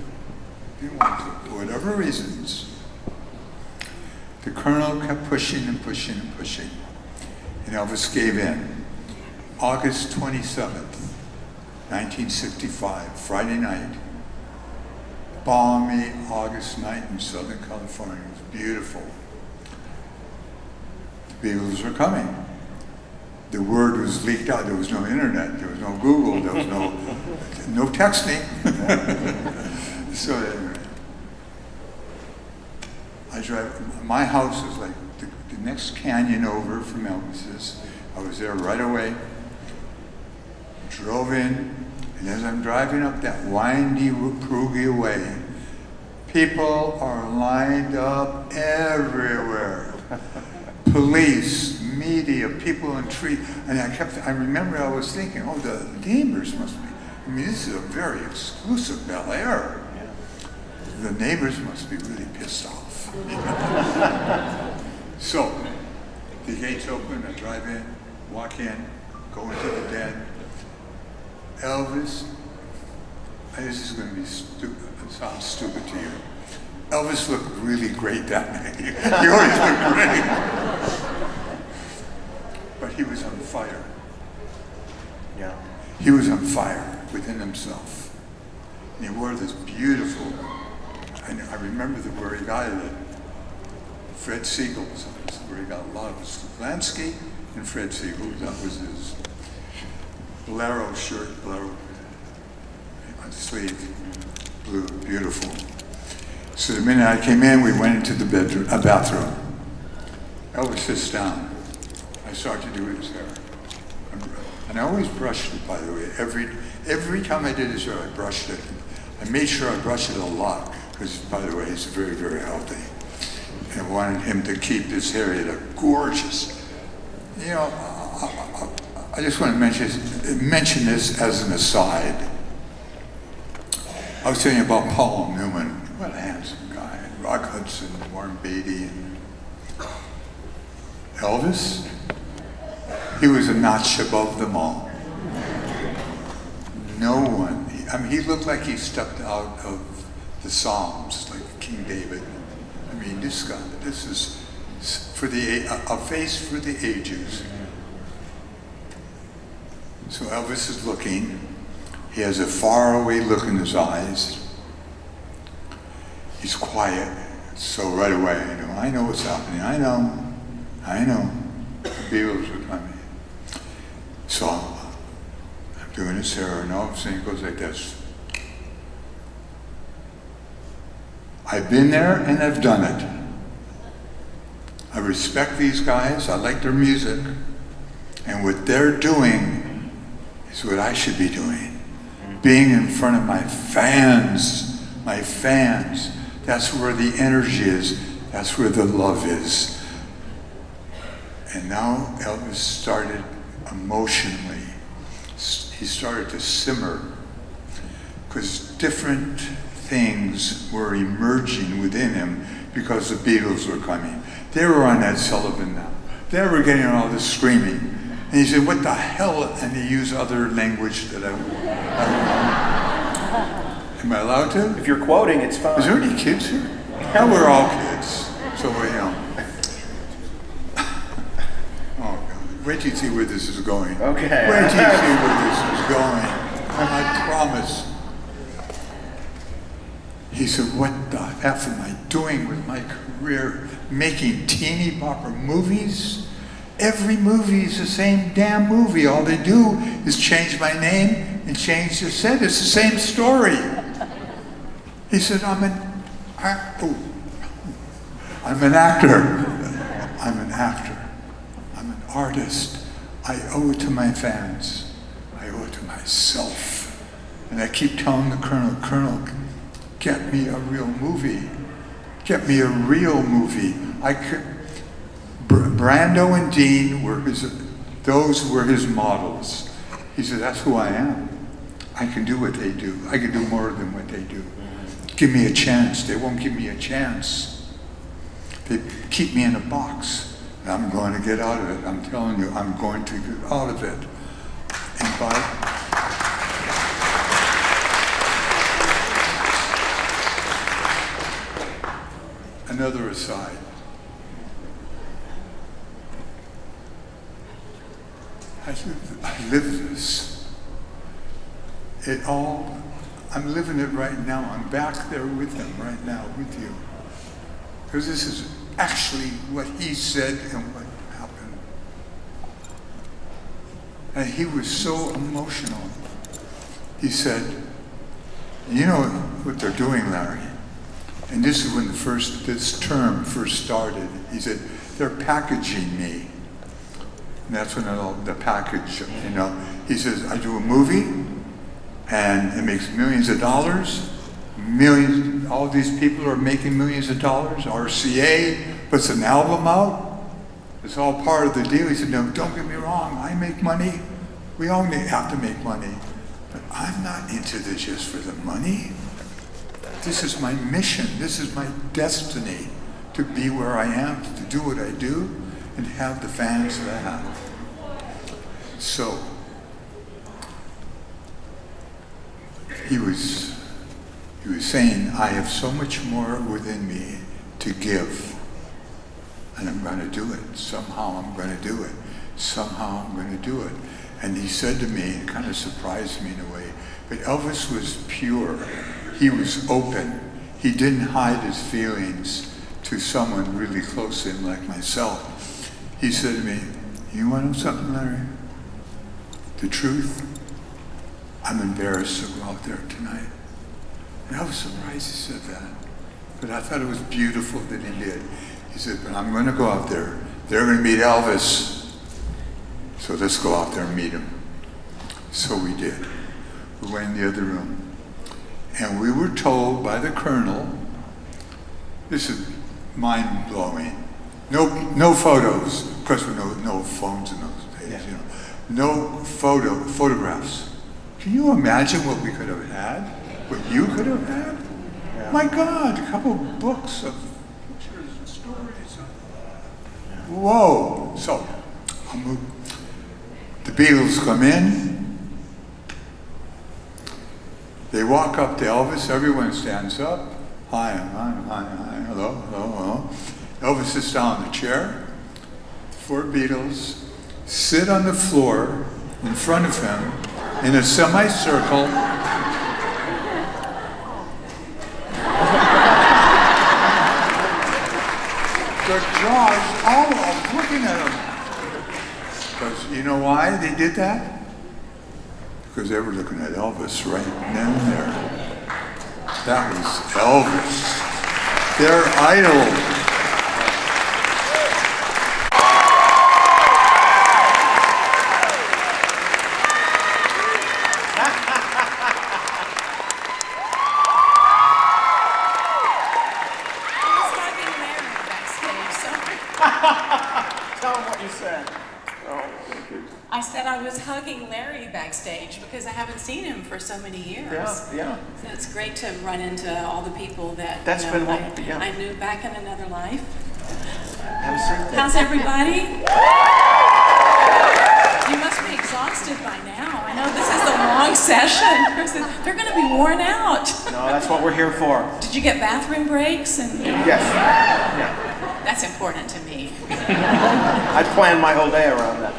Didn't want to, for whatever reasons. The Colonel kept pushing and pushing and pushing. And Elvis gave in. August 27th, 1965, Friday night. Balmy August night in Southern California. It was beautiful. The Beatles were coming. The word was leaked out. There was no internet. There was no Google. There was no texting. So anyway, I drive. My house is like the next canyon over from Elvis's. I was there right away. Drove in, and as I'm driving up that windy Perugia way, people are lined up everywhere. Police, media, people in trees. And I remember I was thinking, oh, the neighbors must be, I mean, this is a very exclusive Bel Air. The neighbors must be really pissed off. So, the gates open, I drive in, walk in, go into the den. Elvis, this is going to be stupid, it sounds stupid to you. Elvis looked really great that night. He always looked great. But he was on fire. Yeah. He was on fire within himself. And he wore this beautiful, I remember where he got it. Fred Siegel's, where he got a lot of his Lansky and Fred Siegel, that was his bolero shirt, bolero on the sleeve, blue, beautiful. So the minute I came in, we went into the bathroom. Elvis sits down. I start to do his hair. And I always brushed it, by the way. Every time I did his hair, I brushed it. I made sure I brushed it a lot, because, by the way, he's very, very healthy. And I wanted him to keep his hair. He had a gorgeous, you know, I just want to mention this as an aside. I was telling you about Paul Newman. What a handsome guy. Rock Hudson, Warren Beatty, and Elvis. He was a notch above them all. No one. I mean, he looked like he stepped out of the Psalms, like King David. I mean, this guy. This is for a face for the ages. So Elvis is looking. He has a faraway look in his eyes. He's quiet. So right away, I know what's happening. I know. The Beatles are coming. So I'm doing his hair, and all of a sudden it goes like this. I've been there and I've done it. I respect these guys. I like their music. And what they're doing is what I should be doing. Being in front of my fans. That's where the energy is. That's where the love is. And now Elvis started emotionally. He started to simmer. Because different things were emerging within him because the Beatles were coming. They were on Ed Sullivan now. They were getting all this screaming. And he said, what the hell? And he used other language that I Am I allowed to? If you're quoting, it's fine. Is there any kids here? Yeah, we're all kids. So, you know. Oh, God. Wait till you see where this is going. Okay. Wait till you see where this is going. I promise. He said, what the F am I doing with my career? Making teeny bopper movies? Every movie is the same damn movie. All they do is change my name and change the set. It's the same story. He said, I'm an actor. I'm an actor. I'm an artist. I owe it to my fans. I owe it to myself. And I keep telling the Colonel, get me a real movie. Get me a real movie. I could. Brando and Dean those were his models. He said, that's who I am. I can do what they do. I can do more than what they do. Give me a chance. They won't give me a chance. They keep me in a box. And I'm going to get out of it. I'm telling you, I'm going to get out of it. And another aside. I live this. I'm living it right now. I'm back there with him right now, with you. Because this is actually what he said and what happened. And he was so emotional. He said, you know what they're doing, Larry? And this is when this term first started. He said, they're packaging me. And that's when the package, you know. He says, I do a movie, and it makes millions of dollars. Millions, all these people are making millions of dollars. RCA puts an album out. It's all part of the deal. He said, no, don't get me wrong. I make money. We all have to make money. But I'm not into this just for the money. This is my mission. This is my destiny, to be where I am, to do what I do, and have the fans that I have. So, he was saying, I have so much more within me to give, and I'm going to do it. Somehow I'm going to do it. Somehow I'm going to do it. And he said to me, it kind of surprised me in a way, but Elvis was pure. He was open. He didn't hide his feelings to someone really close to him like myself. He said to me, you want to know something, Larry? The truth? I'm embarrassed to go out there tonight. And I was surprised he said that. But I thought it was beautiful that he did. He said, but I'm going to go out there. They're going to meet Elvis. So let's go out there and meet him. So we did. We went in the other room. And we were told by the Colonel, this is mind-blowing, no photos. Of course, no phones in those days, you know. No photographs. Can you imagine what we could have had? What you could have had? Yeah. My God, a couple books of pictures and stories. Whoa. So, the Beatles come in. They walk up to Elvis. Everyone stands up. Hi, hello, hello, hello. Elvis sits down in the chair. The four Beatles sit on the floor in front of him in a semicircle. Their jaws all looking at him. Because you know why they did that? Because they were looking at Elvis right then and there. That was Elvis, their idol. Tell them what you said. Oh, thank you. I said I was hugging Larry backstage because I haven't seen him for so many years. Yeah. So it's great to run into all the people that That's been what, I knew back in another life. Have a seat there. How's everybody? You must be excited. exhausted by now. I know this is the long session. They're going to be worn out. No, that's what we're here for. Did you get bathroom breaks? And Yes. Yeah. that's important to me. I planned my whole day around that.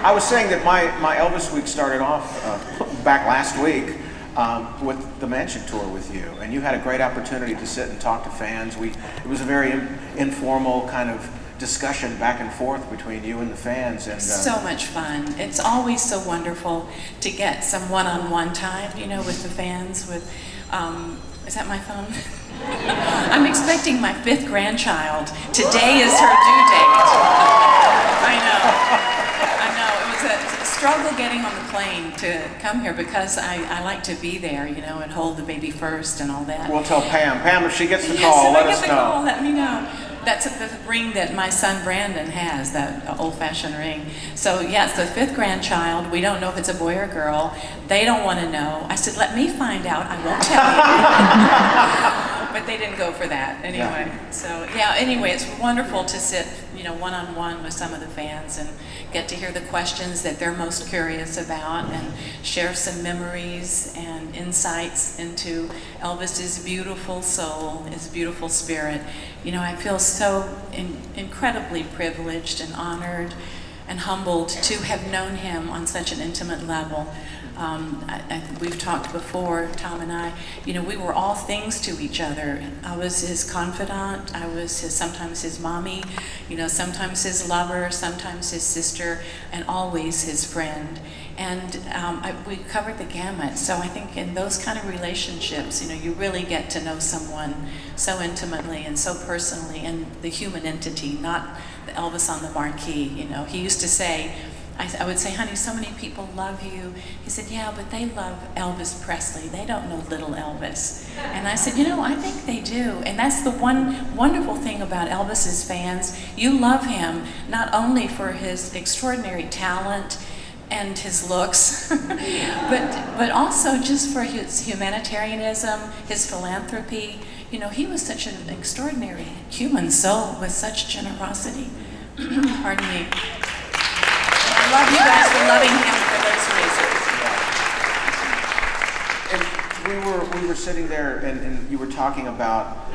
I was saying that my Elvis week started off back last week with the Mansion Tour with you, and you had a great opportunity to sit and talk to fans. It was a very informal kind of discussion back and forth between you and the fans, and So much fun. It's always so wonderful to get some one-on-one time, you know, with the fans. With, is that my phone? I'm expecting my 5th grandchild. Today is her due date. I know. It was a struggle getting on the plane to come here because I like to be there, you know, and hold the baby first and all that. we'll tell Pam. Pam, if she gets the Yes, call, if let I us get the know. call, let me know. That's the ring that my son Brandon has, that old-fashioned ring. So yes, the 5th grandchild. We don't know if it's a boy or girl. They don't want to know. I said, let me find out. I won't tell you. But they didn't go for that anyway. Yeah. So yeah, anyway, it's wonderful to sit, you know, one-on-one with some of the fans and get to hear the questions that they're most curious about and share some memories and insights into Elvis's beautiful soul, his beautiful spirit. You know, I feel so incredibly privileged and honored and humbled to have known him on such an intimate level. We've talked before, Tom and I, you know, we were all things to each other. I was his confidant, I was sometimes his mommy, you know, sometimes his lover, sometimes his sister, and always his friend. And we covered the gamut. So I think in those kind of relationships, you know, you really get to know someone so intimately and so personally, and the human entity, not the Elvis on the marquee. You know, he used to say, I would say, honey, so many people love you. He said, yeah, but they love Elvis Presley. They don't know little Elvis. And I said, you know, I think they do. And that's the one wonderful thing about Elvis's fans. You love him not only for his extraordinary talent and his looks, but also just for his humanitarianism, his philanthropy. You know, he was such an extraordinary human soul with such generosity. Pardon me. I love you guys for loving him for those reasons. And we were sitting there, and you were talking about,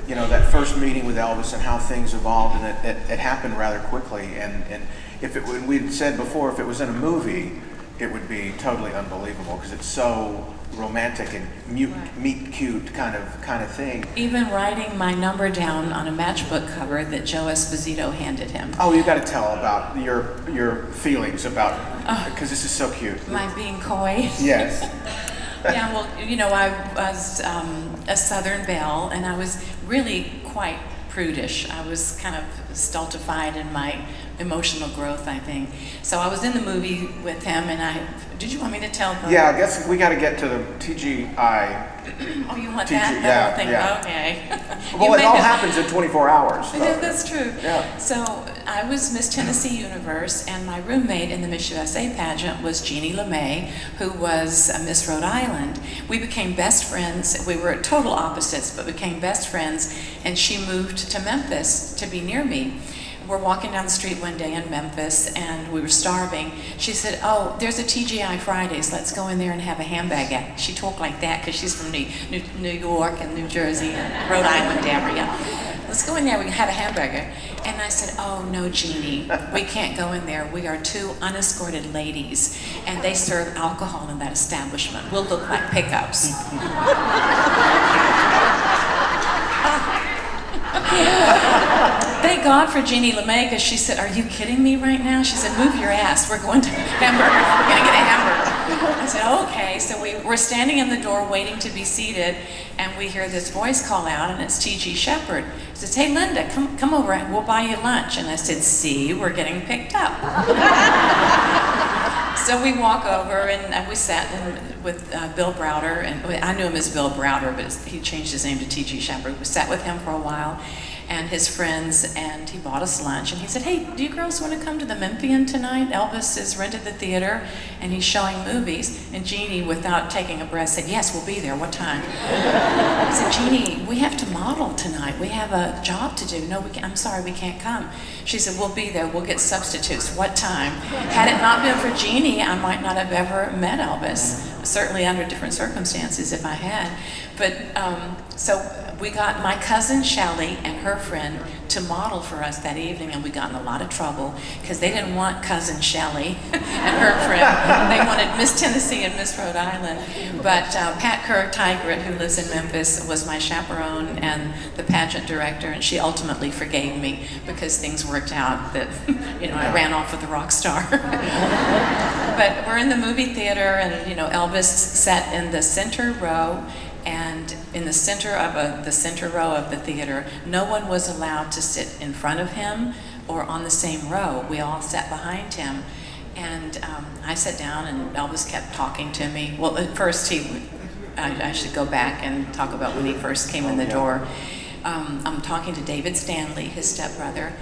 you know, that first meeting with Elvis and how things evolved, and it happened rather quickly. And if it, we'd said before, if it was in a movie, it would be totally unbelievable because it's so romantic and meet cute kind of thing. Even writing my number down on a matchbook cover that Joe Esposito handed him. Oh, you got to tell about your feelings about, because this is so cute. My being coy. Yes. Yeah, well, you know, I was a Southern belle, and I was really quite prudish. I was kind of stultified in my emotional growth, I think. So I was in the movie with him, and did you want me to tell them? Yeah, I guess we got to get to the TGI. Oh, you want TG, that? yeah, whole thing? yeah. Okay. Well, it all happens in 24 hours. So. Yeah, that's true. Yeah. So I was Miss Tennessee Universe, and my roommate in the Miss USA pageant was Jeannie LeMay, who was Miss Rhode Island. We became best friends. We were total opposites, but became best friends, and she moved to Memphis to be near me. We're walking down the street one day in Memphis, and we were starving. She said, oh, there's a TGI Fridays. Let's go in there and have a handbag act. She talked like that because she's from New York and New Jersey and Rhode Island area. Let's go in there, we can have a hamburger. And I said, oh, no, Jeannie, we can't go in there. We are 2 unescorted ladies, and they serve alcohol in that establishment. We'll look like pickups. Thank God for Jeannie LeMay, because she said, are you kidding me right now? She said, move your ass, we're going to hamburger, we're gonna get a hamburger. I said, okay, so we're standing in the door waiting to be seated, and we hear this voice call out, and it's T.G. Shepherd. He says, hey Linda, come over, we'll buy you lunch. And I said, see, we're getting picked up. So we walk over, and we sat with Bill Browder, and I knew him as Bill Browder, but he changed his name to T.G. Shepherd. We sat with him for a while, and his friends, and he bought us lunch. And he said, "Hey, do you girls want to come to the Memphian tonight? Elvis has rented the theater, and he's showing movies." And Jeannie, without taking a breath, said, "Yes, we'll be there. What time?" I said, "Jeannie, we have to model tonight. We have a job to do." "No, we can't. I'm sorry, we can't come." She said, "We'll be there. We'll get substitutes." What time? Had it not been for Jeannie, I might not have ever met Elvis. Certainly under different circumstances if I had. But so we got my cousin Shirley and her friend to model for us that evening, and we got in a lot of trouble because they didn't want cousin Shirley and her friend. They wanted Miss Tennessee and Miss Rhode Island. But Pat Kerr-Tigert, who lives in Memphis, was my chaperone and the pageant director, and she ultimately forgave me because things worked out that, I ran off with the rock star. But we're in the movie theater, and Elvis sat in the center row, and in the center of the center row of the theater, no one was allowed to sit in front of him or on the same row. We all sat behind him, and I sat down, and Elvis kept talking to me. Well, at first I should go back and talk about when he first came in the door. I'm talking to David Stanley, his stepbrother,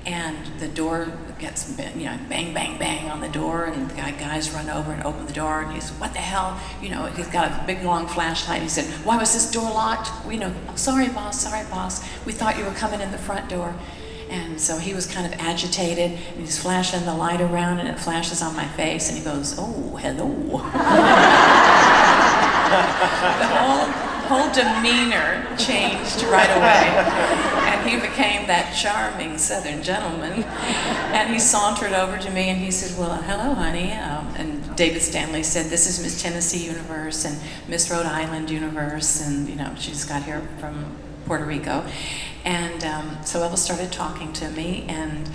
and the door gets, bang, bang, bang on the door, and the guys run over and open the door, and he said, "What the hell?" He's got a big long flashlight. He said, "Why was this door locked?" Sorry, boss, we thought you were coming in the front door." And so he was kind of agitated, and he's flashing the light around, and it flashes on my face, and he goes, "Oh, hello." The whole demeanor changed right away. And he became that charming Southern gentleman. And he sauntered over to me and he said, "Well, hello, honey." And David Stanley said, "This is Miss Tennessee Universe and Miss Rhode Island Universe." And, she just got here from Puerto Rico. And so Elvis started talking to me, and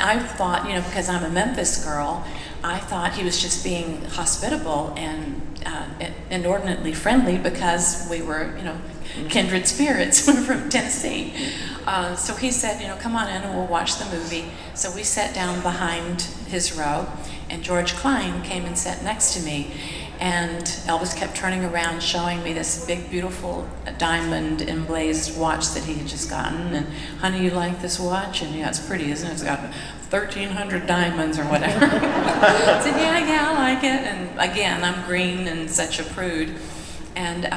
I thought, because I'm a Memphis girl, I thought he was just being hospitable and inordinately friendly because we were, kindred spirits. We're from Tennessee. So he said, "Come on in and we'll watch the movie." So we sat down behind his row, and George Klein came and sat next to me. And Elvis kept turning around, showing me this big, beautiful diamond emblazed watch that he had just gotten. And, "Honey, you like this watch?" And, "Yeah, it's pretty, isn't it? It's got 1,300 diamonds or whatever." I said, yeah, I like it. And again, I'm green and such a prude. And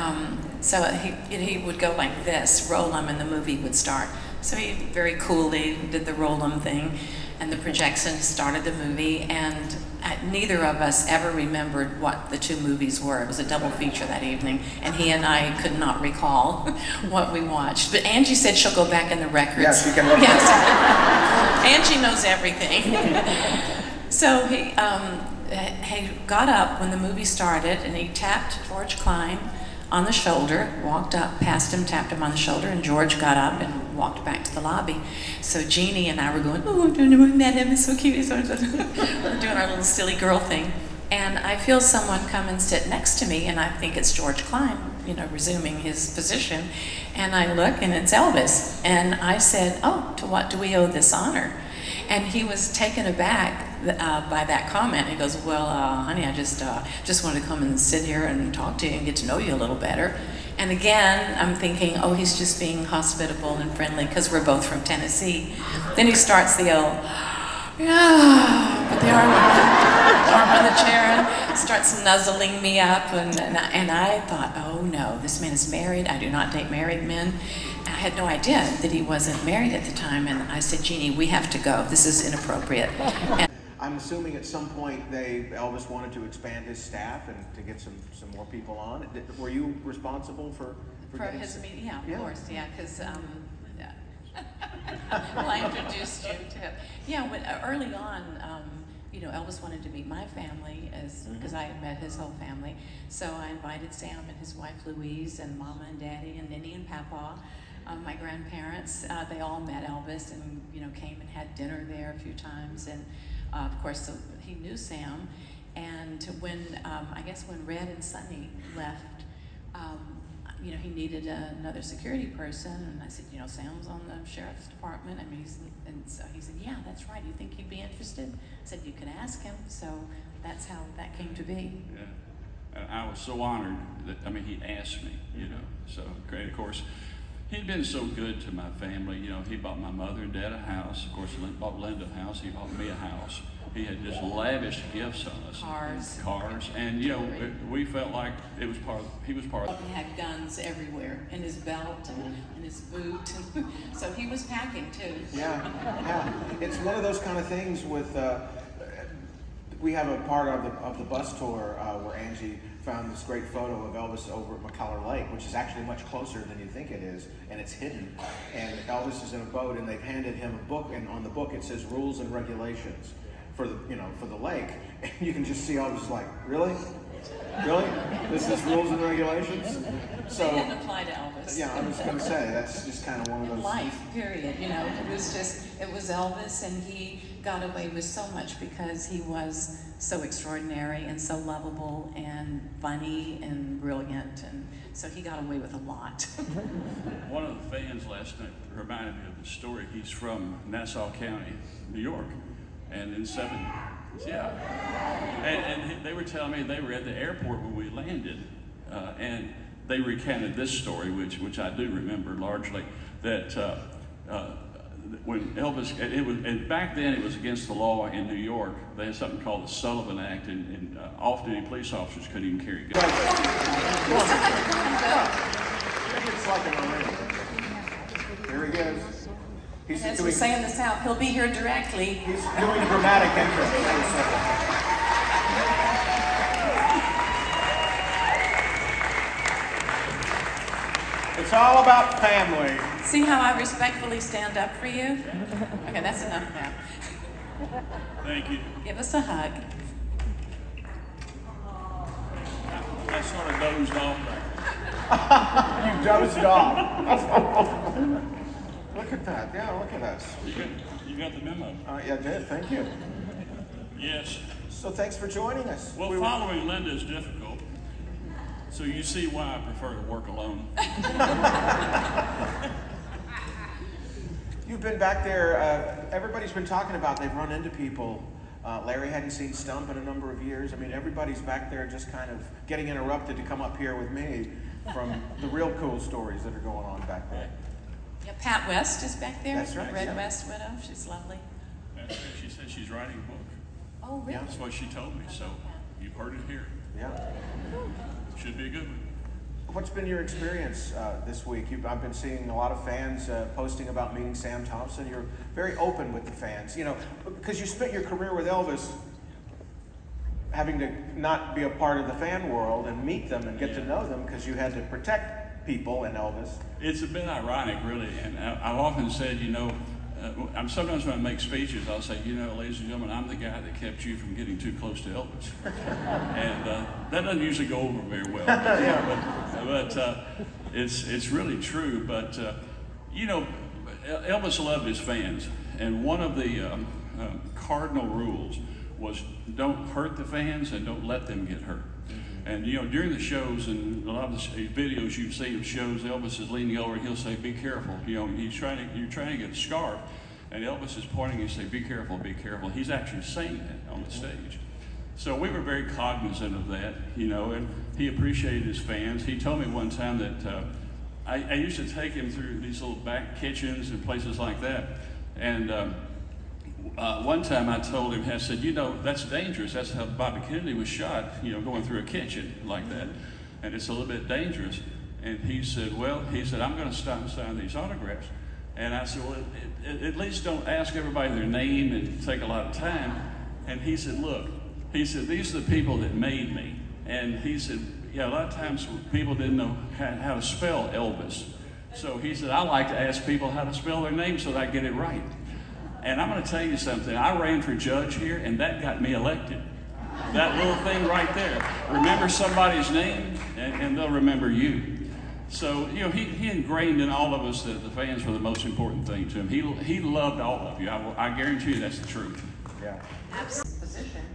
so he would go like this, roll 'em, and the movie would start. So he very coolly did the roll 'em thing, and the projection started the movie, and neither of us ever remembered what the two movies were. It was a double feature that evening, and he and I could not recall what we watched. But Angie said she'll go back in the records. Yes, you can look. Yes. Angie knows everything. So he got up when the movie started, and he tapped George Klein on the shoulder, walked up past him, tapped him on the shoulder, and George got up and walked back to the lobby. So Jeannie and I were going, "Oh, we met him, it's so cute." We're doing our little silly girl thing. And I feel someone come and sit next to me, and I think it's George Klein, resuming his position. And I look, and it's Elvis. And I said, "Oh, to what do we owe this honor?" And he was taken aback by that comment. He goes, "Well, honey, I just wanted to come and sit here and talk to you and get to know you a little better." And again, I'm thinking, oh, he's just being hospitable and friendly because we're both from Tennessee. Then he starts the old, yeah, put the arm on the chair and starts nuzzling me up. And I thought, oh no, this man is married. I do not date married men. I had no idea that he wasn't married at the time. And I said, "Jeannie, we have to go. This is inappropriate." And I'm assuming at some point Elvis wanted to expand his staff and to get some more people on. Were you responsible for getting his meeting? Yeah, of Yeah. course, yeah, because well, I introduced you to him. Yeah, early on, Elvis wanted to meet my family because I had met his whole family. So I invited Sam and his wife Louise and Mama and Daddy and Ninny and Papa. My grandparents, they all met Elvis and came and had dinner there a few times. And of course, he knew Sam. And when I guess when Red and Sonny left, he needed another security person. And I said, Sam's on the sheriff's department. And so he said, "Yeah, that's right. You think he'd be interested?" I said, "You could ask him." So that's how that came to be. Yeah. I was so honored that, he asked me, so great. Of course, he'd been so good to my family. You know, he bought my mother and dad a house. Of course, he bought Linda a house. He bought me a house. He had just lavish gifts on us. Cars. And, you know, we felt like it was he was part of He had guns everywhere, in his belt and in his boot. So he was packing too. Yeah. It's one of those kind of things with, we have a part of the bus tour where Angie found this great photo of Elvis over at McCullough Lake, which is actually much closer than you think it is, and it's hidden. And Elvis is in a boat, and they've handed him a book, and on the book it says rules and regulations for the lake. And you can just see Elvis like, really? Really? This is rules and regulations? So They didn't apply to Elvis. yeah, I was going to say that's just kind of one of those. Life, period. You know, it was Elvis, and he got away with so much because he was so extraordinary and so lovable and funny and brilliant, and so he got away with a lot. One of the fans last night reminded me of the story. He's from Nassau County, New York, and in and they were telling me they were at the airport when we landed, and they recanted this story, which I do remember largely, that when Elvis, and back then it was against the law in New York. They had something called the Sullivan Act, and off-duty police officers couldn't even carry guns. It's like a Marine. Here he is. He's As we say in the South, he'll be here directly. He's doing dramatic entrance. It's all about family. See how I respectfully stand up for you? Okay, that's enough now. Thank you. Give us a hug. I sort of dozed off back You dozed off. Look at that. Yeah, look at us. there. You got the memo? Yeah, I did. Thank you. Yes. So thanks for joining us. Well, following Linda is difficult, so you see why I prefer to work alone. You've been back there. Everybody's been talking about they've run into people. Larry hadn't seen Stump in a number of years. I mean, everybody's back there just kind of getting interrupted to come up here with me from the real cool stories that are going on back there. Yeah, Pat West is back there. That's right, Red yeah. West widow. She's lovely. That's right. She said she's writing a book. Oh, really? That's what she told me, so you've heard it here. Yeah. Should be a good one. What's been your experience this week? I've been seeing a lot of fans posting about meeting Sam Thompson. You're very open with the fans, you know, because you spent your career with Elvis having to not be a part of the fan world and meet them and get to know them because you had to protect people and Elvis. It's a bit ironic, really, and I've often said, you know, sometimes when I make speeches, I'll say, you know, ladies and gentlemen, I'm the guy that kept you from getting too close to Elvis. And that doesn't usually go over very well. But it's really true. But, you know, Elvis loved his fans. And one of the cardinal rules was don't hurt the fans and don't let them get hurt. And, you know, during the shows and a lot of the videos you've seen of shows, Elvis is leaning over and he'll say, be careful. You know, you're trying to get a scarf. And Elvis is pointing and say, be careful, be careful. He's actually saying that on the stage. So we were very cognizant of that, you know, and he appreciated his fans. He told me one time that I used to take him through these little back kitchens and places like that. And one time I told him, I said, you know, that's dangerous. That's how Bobby Kennedy was shot, you know, going through a kitchen like that. And it's a little bit dangerous. And he said, I'm going to stop and sign these autographs. And I said, well, at least don't ask everybody their name and take a lot of time. And he said, look, these are the people that made me. And he said, yeah, a lot of times people didn't know how to spell Elvis. So he said, I like to ask people how to spell their name so that I get it right. And I'm going to tell you something. I ran for judge here, and that got me elected. That little thing right there. Remember somebody's name, and they'll remember you. So, you know, he ingrained in all of us that the fans were the most important thing to him. He loved all of you. I guarantee you that's the truth. Yeah. Position.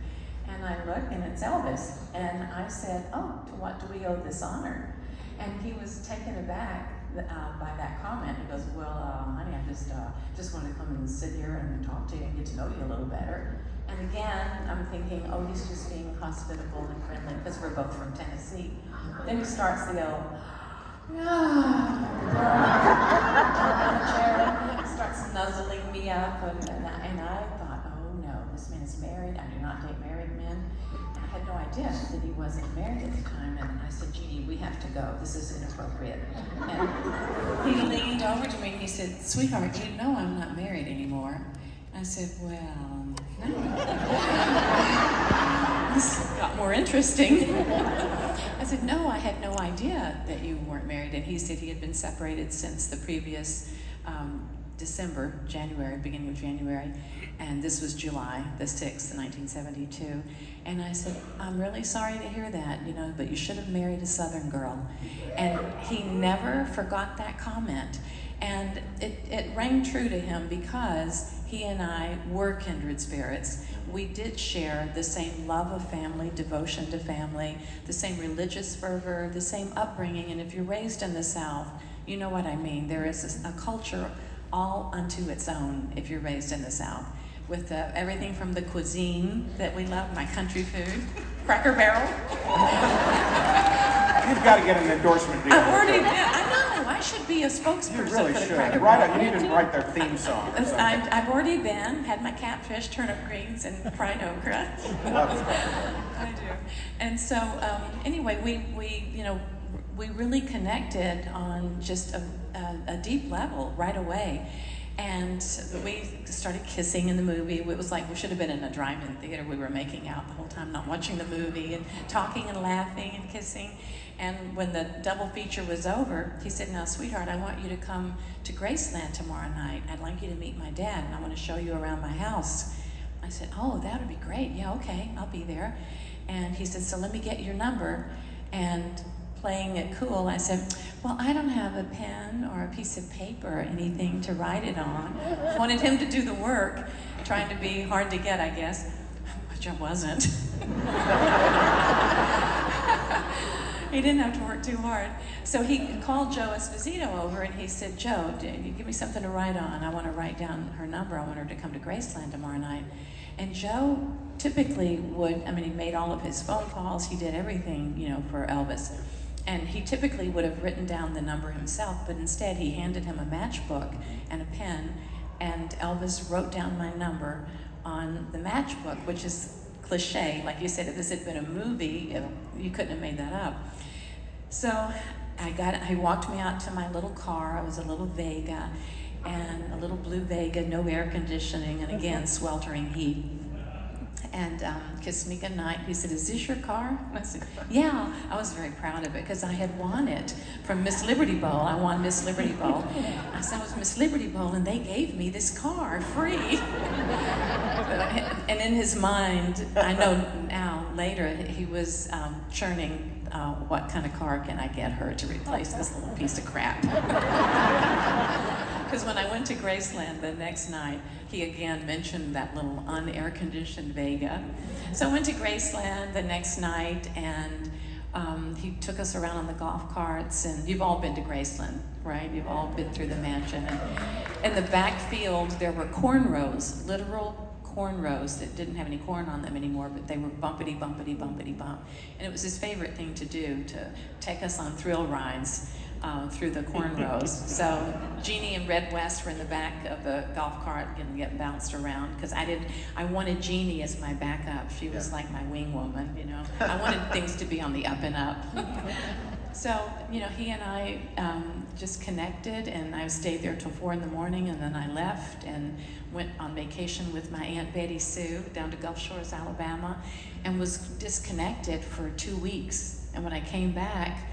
And I look, and it's Elvis. And I said, oh, to what do we owe this honor? And he was taken aback by that comment. He goes, well, honey, I just want to come and sit here and talk to you and get to know you a little better. And again, I'm thinking, oh, he's just being hospitable and friendly because we're both from Tennessee. Then he starts to go, Starts nuzzling me up, and I thought, oh no, this man is married. I do not date married men. And I had no idea that he wasn't married at the time, and I said, Jeannie, we have to go. This is inappropriate. And he leaned over to me and he said, sweetheart, you know I'm not married anymore. I said, well, no. This got more interesting. I said, no, I had no idea that you weren't married. And he said he had been separated since the previous December, January, beginning of January. And this was July the 6th, 1972. And I said, I'm really sorry to hear that, you know, but you should have married a Southern girl. And he never forgot that comment. And it rang true to him because he and I were kindred spirits. We did share the same love of family, devotion to family, the same religious fervor, the same upbringing. And if you're raised in the South, you know what I mean. There is a culture all unto its own if you're raised in the South. With everything from the cuisine that we love, my country food, Cracker Barrel. You've got to get an endorsement deal. I've already been. I know. I should be a spokesperson You really for the should. Cracker Barrel. You need to write their theme song. Or something. I've already been, had my catfish, turnip greens, and fried okra. I do. And so, anyway, we really connected on just a deep level right away. And we started kissing in the movie. It was like we should have been in a drive-in theater. We were making out the whole time, not watching the movie, and talking and laughing and kissing. And when the double feature was over, he said, now, sweetheart, I want you to come to Graceland tomorrow night. I'd like you to meet my dad, and I want to show you around my house. I said, oh, that would be great. Yeah, okay, I'll be there. And he said, so let me get your number. And playing it cool, I said, well, I don't have a pen or a piece of paper or anything to write it on. Wanted him to do the work, trying to be hard to get, I guess, which I wasn't. He didn't have to work too hard. So he called Joe Esposito over and he said, Joe, give me something to write on. I want to write down her number. I want her to come to Graceland tomorrow night. And Joe typically would, he made all of his phone calls. He did everything, for Elvis. And he typically would have written down the number himself, but instead he handed him a matchbook and a pen, and Elvis wrote down my number on the matchbook, which is cliche. Like you said, if this had been a movie, you couldn't have made that up. So he walked me out to my little car. I was a little Vega, and a little blue Vega, no air conditioning, and again, sweltering heat. And kissed me goodnight. He said, is this your car? And I said, yeah. I was very proud of it because I had won it from Miss Liberty Bowl. I won Miss Liberty Bowl. I said, it was Miss Liberty Bowl, and they gave me this car free. And in his mind, I know now, later, he was churning what kind of car can I get her to replace this little piece of crap. Because when I went to Graceland the next night, he again mentioned that little unair-conditioned Vega. So I went to Graceland the next night, and he took us around on the golf carts, and you've all been to Graceland, right? You've all been through the mansion. And in the back field, there were cornrows, literal cornrows that didn't have any corn on them anymore, but they were bumpity, bumpity, bumpity, bump. And it was his favorite thing to do, to take us on thrill rides through the cornrows. So Jeannie and Red West were in the back of the golf cart and get bounced around because I wanted Jeannie as my backup. She was like my wing woman, I wanted things to be on the up and up. So, he and I just connected, and I stayed there till 4 a.m, and then I left and went on vacation with my Aunt Betty Sue down to Gulf Shores, Alabama, and was disconnected for 2 weeks. And when I came back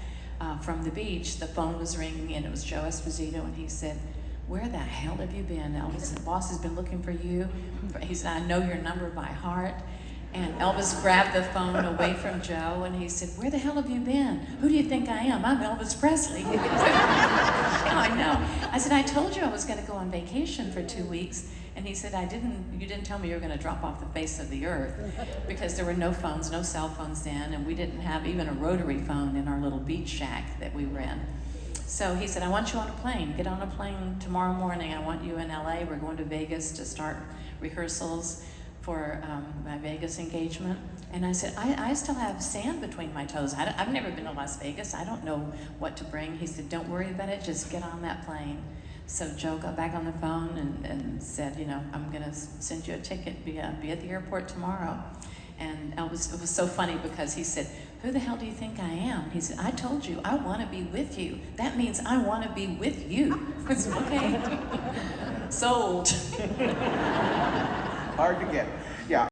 from the beach, the phone was ringing, and it was Joe Esposito, and he said, where the hell have you been, Elvis? The boss has been looking for you. He said, I know your number by heart. And Elvis grabbed the phone away from Joe, and he said, where the hell have you been? Who do you think I am? I'm Elvis Presley. I know. I said, I told you I was going to go on vacation for 2 weeks. And he said, you didn't tell me you were going to drop off the face of the earth, because there were no phones, no cell phones then, and we didn't have even a rotary phone in our little beach shack that we were in. So he said, I want you on a plane. Get on a plane tomorrow morning. I want you in LA. We're going to Vegas to start rehearsals for my Vegas engagement. And I said, I still have sand between my toes. I've never been to Las Vegas. I don't know what to bring. He said, don't worry about it. Just get on that plane. So Joe got back on the phone and said, you know, I'm going to send you a ticket. Be at the airport tomorrow. And it was so funny because he said, who the hell do you think I am? He said, I told you, I want to be with you. That means I want to be with you. I said, okay. Sold. Hard to get.